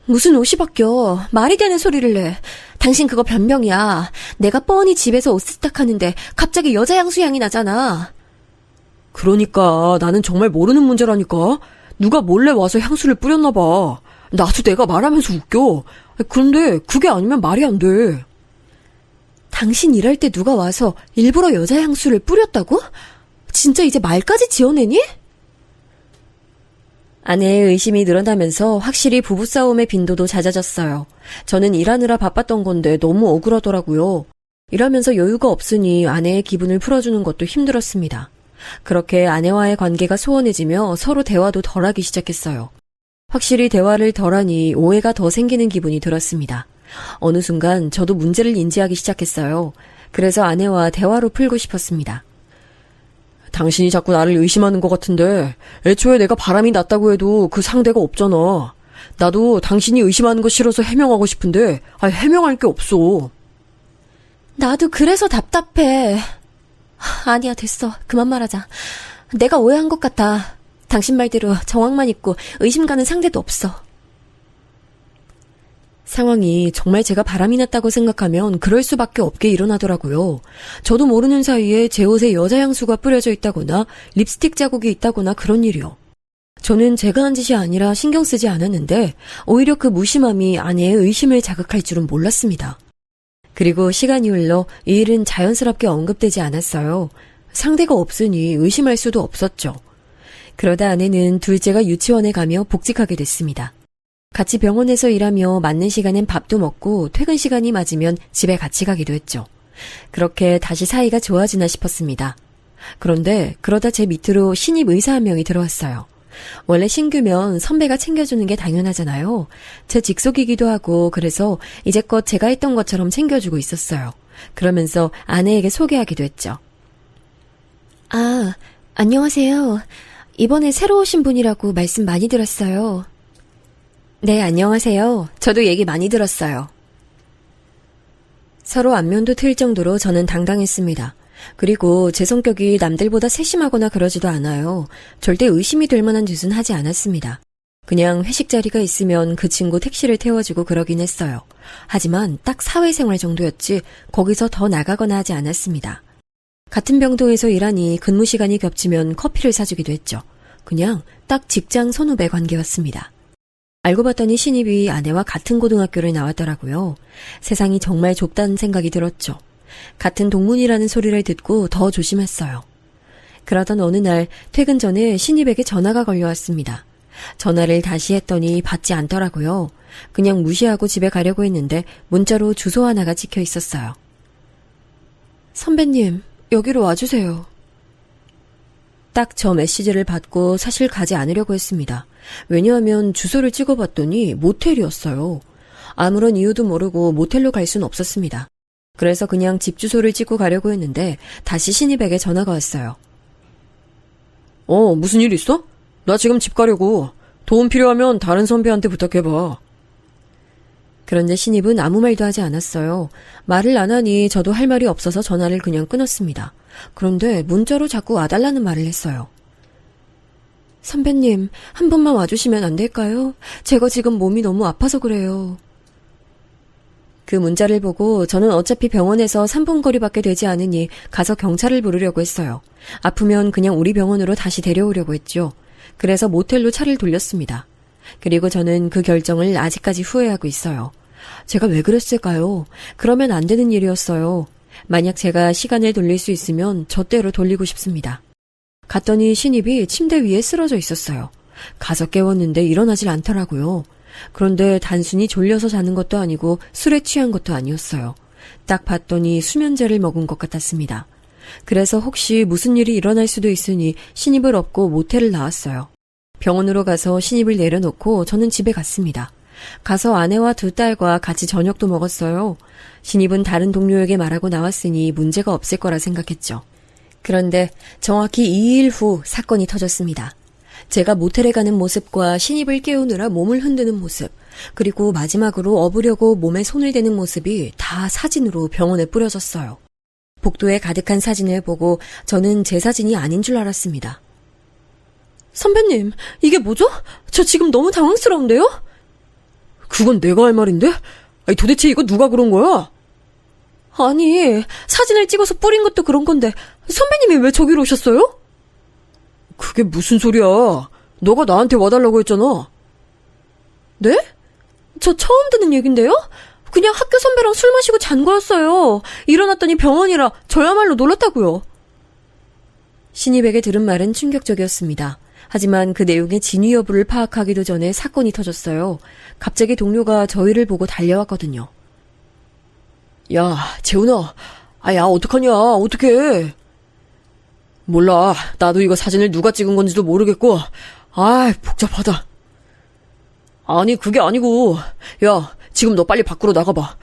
무슨 옷이 바뀌어. 말이 되는 소리를 내. 당신 그거 변명이야. 내가 뻔히 집에서 옷 세탁하는데 갑자기 여자 향수 향이 나잖아. 그러니까 나는 정말 모르는 문제라니까. 누가 몰래 와서 향수를 뿌렸나 봐. 나도 내가 말하면서 웃겨. 그런데 그게 아니면 말이 안 돼. 당신 일할 때 누가 와서 일부러 여자 향수를 뿌렸다고? 진짜 이제 말까지 지어내니? 아내의 의심이 늘어나면서 확실히 부부싸움의 빈도도 잦아졌어요. 저는 일하느라 바빴던 건데 너무 억울하더라고요. 일하면서 여유가 없으니 아내의 기분을 풀어주는 것도 힘들었습니다. 그렇게 아내와의 관계가 소원해지며 서로 대화도 덜하기 시작했어요. 확실히 대화를 덜하니 오해가 더 생기는 기분이 들었습니다. 어느 순간 저도 문제를 인지하기 시작했어요. 그래서 아내와 대화로 풀고 싶었습니다. 당신이 자꾸 나를 의심하는 것 같은데 애초에 내가 바람이 났다고 해도 그 상대가 없잖아. 나도 당신이 의심하는 거 싫어서 해명하고 싶은데, 해명할 게 없어. 나도 그래서 답답해. 아니야, 됐어. 그만 말하자. 내가 오해한 것 같아. 당신 말대로 정황만 있고 의심 가는 상대도 없어. 상황이 정말 제가 바람이 났다고 생각하면 그럴 수밖에 없게 일어나더라고요. 저도 모르는 사이에 제 옷에 여자 향수가 뿌려져 있다거나 립스틱 자국이 있다거나 그런 일이요. 저는 제가 한 짓이 아니라 신경 쓰지 않았는데 오히려 그 무심함이 아내의 의심을 자극할 줄은 몰랐습니다. 그리고 시간이 흘러 이 일은 자연스럽게 언급되지 않았어요. 상대가 없으니 의심할 수도 없었죠. 그러다 아내는 둘째가 유치원에 가며 복직하게 됐습니다. 같이 병원에서 일하며 맞는 시간엔 밥도 먹고 퇴근 시간이 맞으면 집에 같이 가기도 했죠. 그렇게 다시 사이가 좋아지나 싶었습니다. 그런데 그러다 제 밑으로 신입 의사 한 명이 들어왔어요. 원래 신규면 선배가 챙겨주는 게 당연하잖아요. 제 직속이기도 하고 그래서 이제껏 제가 했던 것처럼 챙겨주고 있었어요. 그러면서 아내에게 소개하기도 했죠. 아, 안녕하세요. 이번에 새로 오신 분이라고 말씀 많이 들었어요. 네, 안녕하세요. 저도 얘기 많이 들었어요. 서로 안면도 틀 정도로 저는 당당했습니다. 그리고 제 성격이 남들보다 세심하거나 그러지도 않아요. 절대 의심이 될 만한 짓은 하지 않았습니다. 그냥 회식 자리가 있으면 그 친구 택시를 태워주고 그러긴 했어요. 하지만 딱 사회생활 정도였지 거기서 더 나가거나 하지 않았습니다. 같은 병동에서 일하니 근무 시간이 겹치면 커피를 사주기도 했죠. 그냥 딱 직장 선후배 관계였습니다. 알고 봤더니 신입이 아내와 같은 고등학교를 나왔더라고요. 세상이 정말 좁다는 생각이 들었죠. 같은 동문이라는 소리를 듣고 더 조심했어요. 그러던 어느 날 퇴근 전에 신입에게 전화가 걸려왔습니다. 전화를 다시 했더니 받지 않더라고요. 그냥 무시하고 집에 가려고 했는데 문자로 주소 하나가 찍혀 있었어요. 선배님, 여기로 와주세요. 딱 저 메시지를 받고 사실 가지 않으려고 했습니다. 왜냐하면 주소를 찍어봤더니 모텔이었어요. 아무런 이유도 모르고 모텔로 갈 수는 없었습니다. 그래서 그냥 집 주소를 찍고 가려고 했는데 다시 신입에게 전화가 왔어요. 무슨 일 있어? 나 지금 집 가려고. 도움 필요하면 다른 선배한테 부탁해봐. 그런데 신입은 아무 말도 하지 않았어요. 말을 안 하니 저도 할 말이 없어서 전화를 그냥 끊었습니다. 그런데 문자로 자꾸 와달라는 말을 했어요. 선배님, 한 번만 와주시면 안 될까요? 제가 지금 몸이 너무 아파서 그래요. 그 문자를 보고 저는 어차피 병원에서 3분 거리밖에 되지 않으니 가서 경찰을 부르려고 했어요. 아프면 그냥 우리 병원으로 다시 데려오려고 했죠. 그래서 모텔로 차를 돌렸습니다. 그리고 저는 그 결정을 아직까지 후회하고 있어요. 제가 왜 그랬을까요? 그러면 안 되는 일이었어요. 만약 제가 시간을 돌릴 수 있으면 저 때로 돌리고 싶습니다. 갔더니 신입이 침대 위에 쓰러져 있었어요. 가서 깨웠는데 일어나질 않더라고요. 그런데 단순히 졸려서 자는 것도 아니고 술에 취한 것도 아니었어요. 딱 봤더니 수면제를 먹은 것 같았습니다. 그래서 혹시 무슨 일이 일어날 수도 있으니 신입을 업고 모텔을 나왔어요. 병원으로 가서 신입을 내려놓고 저는 집에 갔습니다. 가서 아내와 두 딸과 같이 저녁도 먹었어요. 신입은 다른 동료에게 말하고 나왔으니 문제가 없을 거라 생각했죠. 그런데 정확히 2일 후 사건이 터졌습니다. 제가 모텔에 가는 모습과 신입을 깨우느라 몸을 흔드는 모습, 그리고 마지막으로 업으려고 몸에 손을 대는 모습이 다 사진으로 병원에 뿌려졌어요. 복도에 가득한 사진을 보고 저는 제 사진이 아닌 줄 알았습니다. 선배님, 이게 뭐죠? 저 지금 너무 당황스러운데요? 그건 내가 할 말인데? 도대체 이거 누가 그런 거야? 아니, 사진을 찍어서 뿌린 것도 그런 건데 선배님이 왜 저기로 오셨어요? 그게 무슨 소리야? 너가 나한테 와달라고 했잖아. 네? 저 처음 듣는 얘긴데요? 그냥 학교 선배랑 술 마시고 잔 거였어요. 일어났더니 병원이라 저야말로 놀랐다고요. 신입에게 들은 말은 충격적이었습니다. 하지만 그 내용의 진위 여부를 파악하기도 전에 사건이 터졌어요. 갑자기 동료가 저희를 보고 달려왔거든요. 야, 재훈아. 야, 어떡하냐. 어떡해. 몰라. 나도 이거 사진을 누가 찍은 건지도 모르겠고. 복잡하다. 아니, 그게 아니고. 야, 지금 너 빨리 밖으로 나가봐.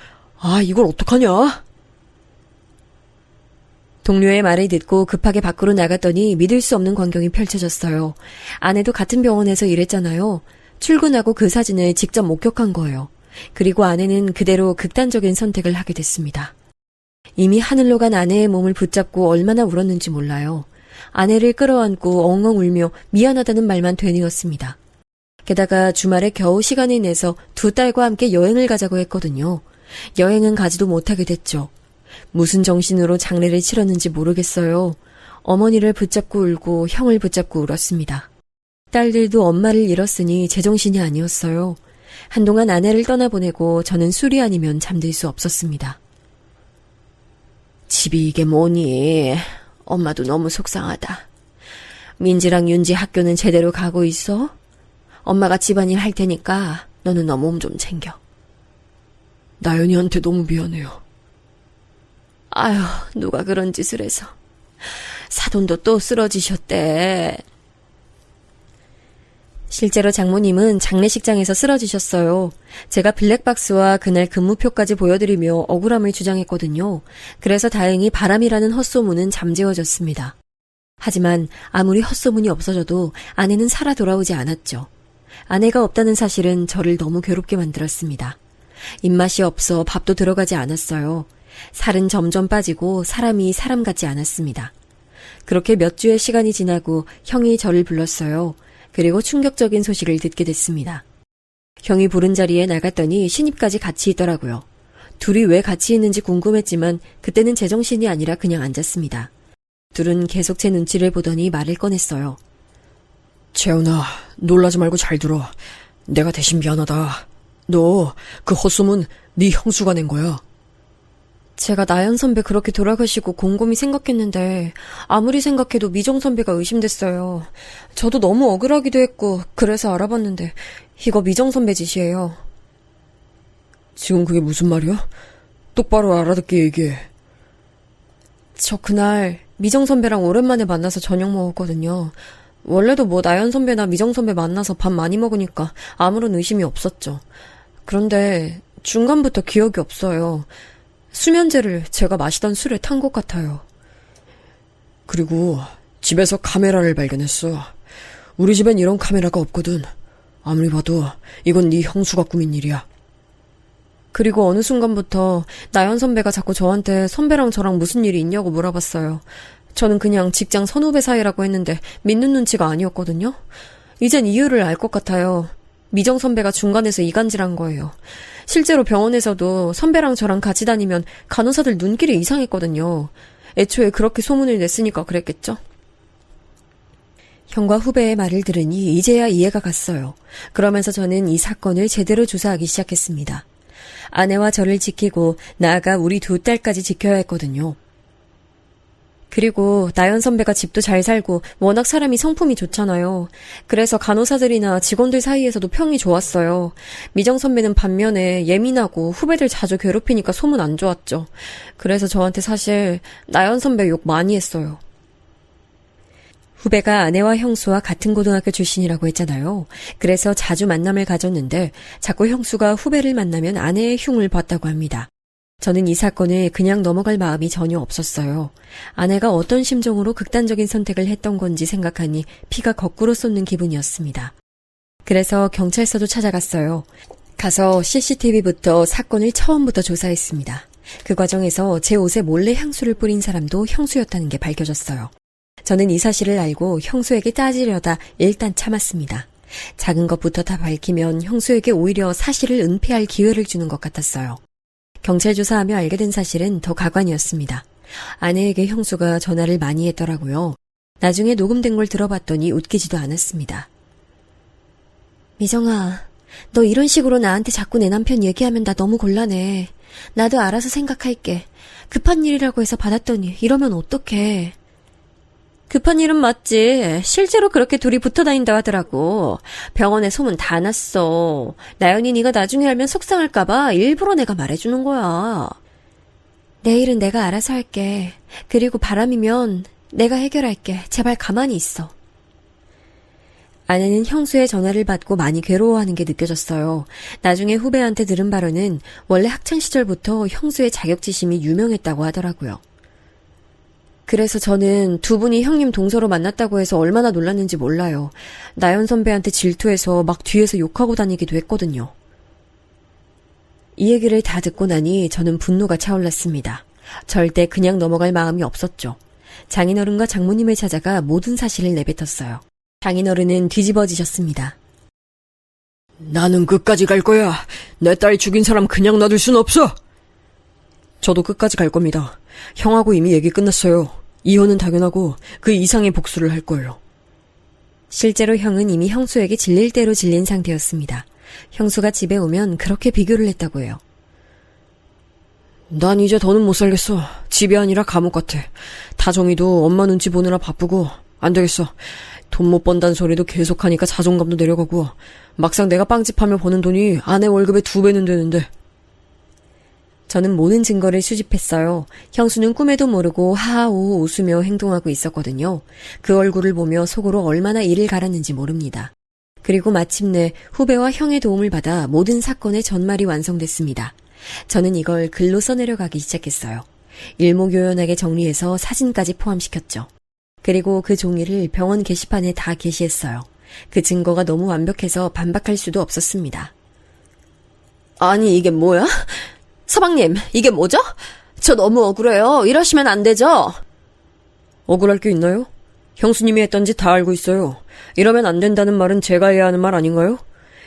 이걸 어떡하냐? 동료의 말을 듣고 급하게 밖으로 나갔더니 믿을 수 없는 광경이 펼쳐졌어요. 아내도 같은 병원에서 일했잖아요. 출근하고 그 사진을 직접 목격한 거예요. 그리고 아내는 그대로 극단적인 선택을 하게 됐습니다. 이미 하늘로 간 아내의 몸을 붙잡고 얼마나 울었는지 몰라요. 아내를 끌어안고 엉엉 울며 미안하다는 말만 되뇌었습니다. 게다가 주말에 겨우 시간을 내서 두 딸과 함께 여행을 가자고 했거든요. 여행은 가지도 못하게 됐죠. 무슨 정신으로 장례를 치렀는지 모르겠어요. 어머니를 붙잡고 울고 형을 붙잡고 울었습니다. 딸들도 엄마를 잃었으니 제정신이 아니었어요. 한동안 아내를 떠나보내고 저는 술이 아니면 잠들 수 없었습니다. 집이 이게 뭐니? 엄마도 너무 속상하다. 민지랑 윤지 학교는 제대로 가고 있어? 엄마가 집안일 할 테니까 너는 너 몸 좀 챙겨. 나연이한테 너무 미안해요. 아휴, 누가 그런 짓을 해서. 사돈도 또 쓰러지셨대. 실제로 장모님은 장례식장에서 쓰러지셨어요. 제가 블랙박스와 그날 근무표까지 보여드리며 억울함을 주장했거든요. 그래서 다행히 바람이라는 헛소문은 잠재워졌습니다. 하지만 아무리 헛소문이 없어져도 아내는 살아 돌아오지 않았죠. 아내가 없다는 사실은 저를 너무 괴롭게 만들었습니다. 입맛이 없어 밥도 들어가지 않았어요. 살은 점점 빠지고 사람이 사람 같지 않았습니다. 그렇게 몇 주의 시간이 지나고 형이 저를 불렀어요. 그리고 충격적인 소식을 듣게 됐습니다. 형이 부른 자리에 나갔더니 신입까지 같이 있더라고요. 둘이 왜 같이 있는지 궁금했지만 그때는 제정신이 아니라 그냥 앉았습니다. 둘은 계속 제 눈치를 보더니 말을 꺼냈어요. 재훈아, 놀라지 말고 잘 들어. 내가 대신 미안하다. 너 그 헛소문 네 형수가 낸 거야. 제가 나연 선배 그렇게 돌아가시고 곰곰이 생각했는데 아무리 생각해도 미정 선배가 의심됐어요. 저도 너무 억울하기도 했고 그래서 알아봤는데 이거 미정 선배 짓이에요. 지금 그게 무슨 말이야? 똑바로 알아듣게 얘기해. 저 그날 미정 선배랑 오랜만에 만나서 저녁 먹었거든요. 원래도 뭐 나연 선배나 미정 선배 만나서 밥 많이 먹으니까 아무런 의심이 없었죠. 그런데 중간부터 기억이 없어요. 수면제를 제가 마시던 술에 탄 것 같아요. 그리고 집에서 카메라를 발견했어. 우리 집엔 이런 카메라가 없거든. 아무리 봐도 이건 네 형수가 꾸민 일이야. 그리고 어느 순간부터 나연 선배가 자꾸 저한테 선배랑 저랑 무슨 일이 있냐고 물어봤어요. 저는 그냥 직장 선후배 사이라고 했는데 믿는 눈치가 아니었거든요. 이젠 이유를 알 것 같아요. 미정 선배가 중간에서 이간질한 거예요. 실제로 병원에서도 선배랑 저랑 같이 다니면 간호사들 눈길이 이상했거든요. 애초에 그렇게 소문을 냈으니까 그랬겠죠? 형과 후배의 말을 들으니 이제야 이해가 갔어요. 그러면서 저는 이 사건을 제대로 조사하기 시작했습니다. 아내와 저를 지키고 나아가 우리 두 딸까지 지켜야 했거든요. 그리고 나연 선배가 집도 잘 살고 워낙 사람이 성품이 좋잖아요. 그래서 간호사들이나 직원들 사이에서도 평이 좋았어요. 미정 선배는 반면에 예민하고 후배들 자주 괴롭히니까 소문 안 좋았죠. 그래서 저한테 사실 나연 선배 욕 많이 했어요. 후배가 아내와 형수와 같은 고등학교 출신이라고 했잖아요. 그래서 자주 만남을 가졌는데 자꾸 형수가 후배를 만나면 아내의 흉을 봤다고 합니다. 저는 이 사건을 그냥 넘어갈 마음이 전혀 없었어요. 아내가 어떤 심정으로 극단적인 선택을 했던 건지 생각하니 피가 거꾸로 쏟는 기분이었습니다. 그래서 경찰서도 찾아갔어요. 가서 CCTV부터 사건을 처음부터 조사했습니다. 그 과정에서 제 옷에 몰래 향수를 뿌린 사람도 형수였다는 게 밝혀졌어요. 저는 이 사실을 알고 형수에게 따지려다 일단 참았습니다. 작은 것부터 다 밝히면 형수에게 오히려 사실을 은폐할 기회를 주는 것 같았어요. 경찰 조사하며 알게 된 사실은 더 가관이었습니다. 아내에게 형수가 전화를 많이 했더라고요. 나중에 녹음된 걸 들어봤더니 웃기지도 않았습니다. 미정아, 너 이런 식으로 나한테 자꾸 내 남편 얘기하면 나 너무 곤란해. 나도 알아서 생각할게. 급한 일이라고 해서 받았더니 이러면 어떡해. 급한 일은 맞지. 실제로 그렇게 둘이 붙어 다닌다 하더라고. 병원에 소문 다 났어. 나연이 네가 나중에 알면 속상할까봐 일부러 내가 말해주는 거야. 내일은 내가 알아서 할게. 그리고 바람이면 내가 해결할게. 제발 가만히 있어. 아내는 형수의 전화를 받고 많이 괴로워하는 게 느껴졌어요. 나중에 후배한테 들은 바로는 원래 학창시절부터 형수의 자격지심이 유명했다고 하더라고요. 그래서 저는 두 분이 형님 동서로 만났다고 해서 얼마나 놀랐는지 몰라요. 나연 선배한테 질투해서 막 뒤에서 욕하고 다니기도 했거든요. 이 얘기를 다 듣고 나니 저는 분노가 차올랐습니다. 절대 그냥 넘어갈 마음이 없었죠. 장인어른과 장모님을 찾아가 모든 사실을 내뱉었어요. 장인어른은 뒤집어지셨습니다. 나는 끝까지 갈 거야. 내 딸 죽인 사람 그냥 놔둘 순 없어. 저도 끝까지 갈 겁니다. 형하고 이미 얘기 끝났어요. 이혼은 당연하고 그 이상의 복수를 할 거예요. 실제로 형은 이미 형수에게 질릴 대로 질린 상태였습니다. 형수가 집에 오면 그렇게 비교를 했다고 해요. 난 이제 더는 못 살겠어. 집이 아니라 감옥 같아. 다정이도 엄마 눈치 보느라 바쁘고 안 되겠어. 돈 못 번다는 소리도 계속하니까 자존감도 내려가고 막상 내가 빵집하며 버는 돈이 아내 월급의 2배는 되는데. 저는 모든 증거를 수집했어요. 형수는 꿈에도 모르고 하하오호 웃으며 행동하고 있었거든요. 그 얼굴을 보며 속으로 얼마나 이를 갈았는지 모릅니다. 그리고 마침내 후배와 형의 도움을 받아 모든 사건의 전말이 완성됐습니다. 저는 이걸 글로 써내려가기 시작했어요. 일목요연하게 정리해서 사진까지 포함시켰죠. 그리고 그 종이를 병원 게시판에 다 게시했어요. 그 증거가 너무 완벽해서 반박할 수도 없었습니다. 아니 이게 뭐야? 서방님, 이게 뭐죠? 저 너무 억울해요. 이러시면 안 되죠? 억울할 게 있나요? 형수님이 했던 짓 다 알고 있어요. 이러면 안 된다는 말은 제가 해야 하는 말 아닌가요?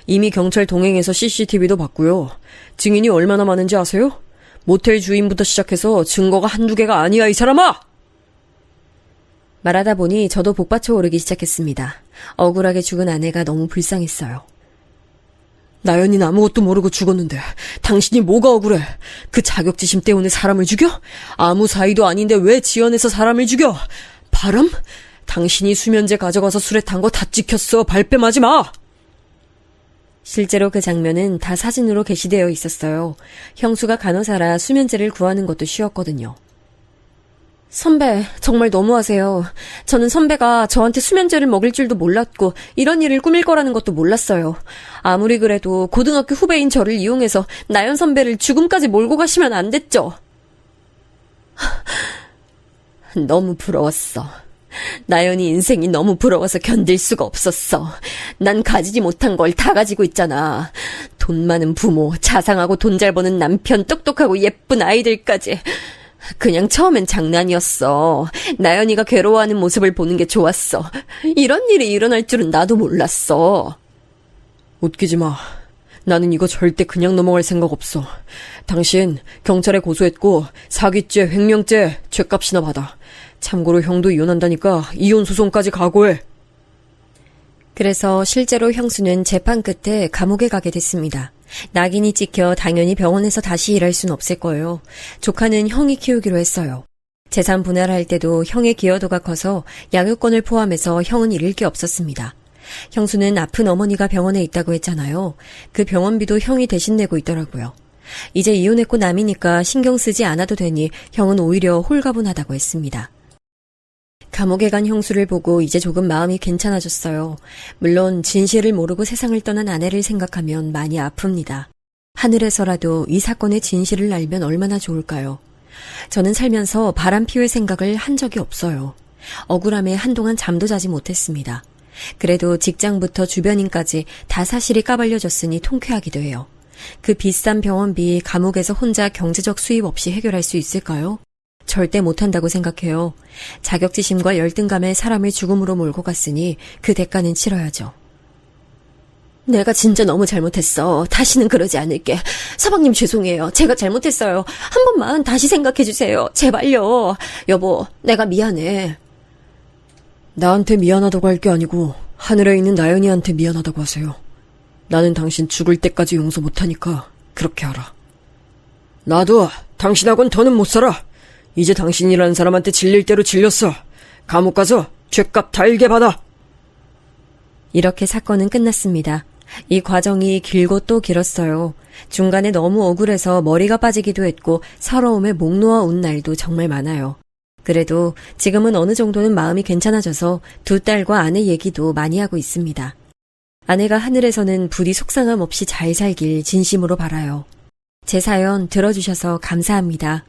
이미 경찰 동행해서 CCTV도 봤고요. 증인이 얼마나 많은지 아세요? 모텔 주인부터 시작해서 증거가 한두 개가 아니야, 이 사람아! 말하다 보니 저도 복받쳐 오르기 시작했습니다. 억울하게 죽은 아내가 너무 불쌍했어요. 나연이는 아무것도 모르고 죽었는데 당신이 뭐가 억울해? 그 자격지심 때문에 사람을 죽여? 아무 사이도 아닌데 왜 지연해서 사람을 죽여? 바람? 당신이 수면제 가져가서 술에 탄 거 다 찍혔어. 발뺌하지 마! 실제로 그 장면은 다 사진으로 게시되어 있었어요. 형수가 간호사라 수면제를 구하는 것도 쉬웠거든요. 선배, 정말 너무하세요. 저는 선배가 저한테 수면제를 먹일 줄도 몰랐고 이런 일을 꾸밀 거라는 것도 몰랐어요. 아무리 그래도 고등학교 후배인 저를 이용해서 나연 선배를 죽음까지 몰고 가시면 안 됐죠. 너무 부러웠어. 나연이 인생이 너무 부러워서 견딜 수가 없었어. 난 가지지 못한 걸 다 가지고 있잖아. 돈 많은 부모, 자상하고 돈 잘 버는 남편, 똑똑하고 예쁜 아이들까지. 그냥 처음엔 장난이었어. 나연이가 괴로워하는 모습을 보는 게 좋았어. 이런 일이 일어날 줄은 나도 몰랐어. 웃기지 마. 나는 이거 절대 그냥 넘어갈 생각 없어. 당신 경찰에 고소했고 사기죄, 횡령죄 죗값이나 받아. 참고로 형도 이혼한다니까 이혼 소송까지 각오해. 그래서 실제로 형수는 재판 끝에 감옥에 가게 됐습니다. 낙인이 찍혀 당연히 병원에서 다시 일할 순 없을 거예요. 조카는 형이 키우기로 했어요. 재산 분할할 때도 형의 기여도가 커서 양육권을 포함해서 형은 잃을 게 없었습니다. 형수는 아픈 어머니가 병원에 있다고 했잖아요. 그 병원비도 형이 대신 내고 있더라고요. 이제 이혼했고 남이니까 신경 쓰지 않아도 되니 형은 오히려 홀가분하다고 했습니다. 감옥에 간 형수를 보고 이제 조금 마음이 괜찮아졌어요. 물론 진실을 모르고 세상을 떠난 아내를 생각하면 많이 아픕니다. 하늘에서라도 이 사건의 진실을 알면 얼마나 좋을까요? 저는 살면서 바람 피울 생각을 한 적이 없어요. 억울함에 한동안 잠도 자지 못했습니다. 그래도 직장부터 주변인까지 다 사실이 까발려졌으니 통쾌하기도 해요. 그 비싼 병원비 감옥에서 혼자 경제적 수입 없이 해결할 수 있을까요? 절대 못한다고 생각해요. 자격지심과 열등감에 사람을 죽음으로 몰고 갔으니 그 대가는 치러야죠. 내가 진짜 너무 잘못했어. 다시는 그러지 않을게. 서방님 죄송해요. 제가 잘못했어요. 한 번만 다시 생각해주세요. 제발요. 여보, 내가 미안해. 나한테 미안하다고 할 게 아니고 하늘에 있는 나연이한테 미안하다고 하세요. 나는 당신 죽을 때까지 용서 못하니까 그렇게 하라. 나도 당신하고는 더는 못 살아. 이제 당신이라는 사람한테 질릴 대로 질렸어. 감옥 가서 죗값 달게 받아. 이렇게 사건은 끝났습니다. 이 과정이 길고 또 길었어요. 중간에 너무 억울해서 머리가 빠지기도 했고 서러움에 목 놓아 운 날도 정말 많아요. 그래도 지금은 어느 정도는 마음이 괜찮아져서 두 딸과 아내 얘기도 많이 하고 있습니다. 아내가 하늘에서는 부디 속상함 없이 잘 살길 진심으로 바라요. 제 사연 들어주셔서 감사합니다.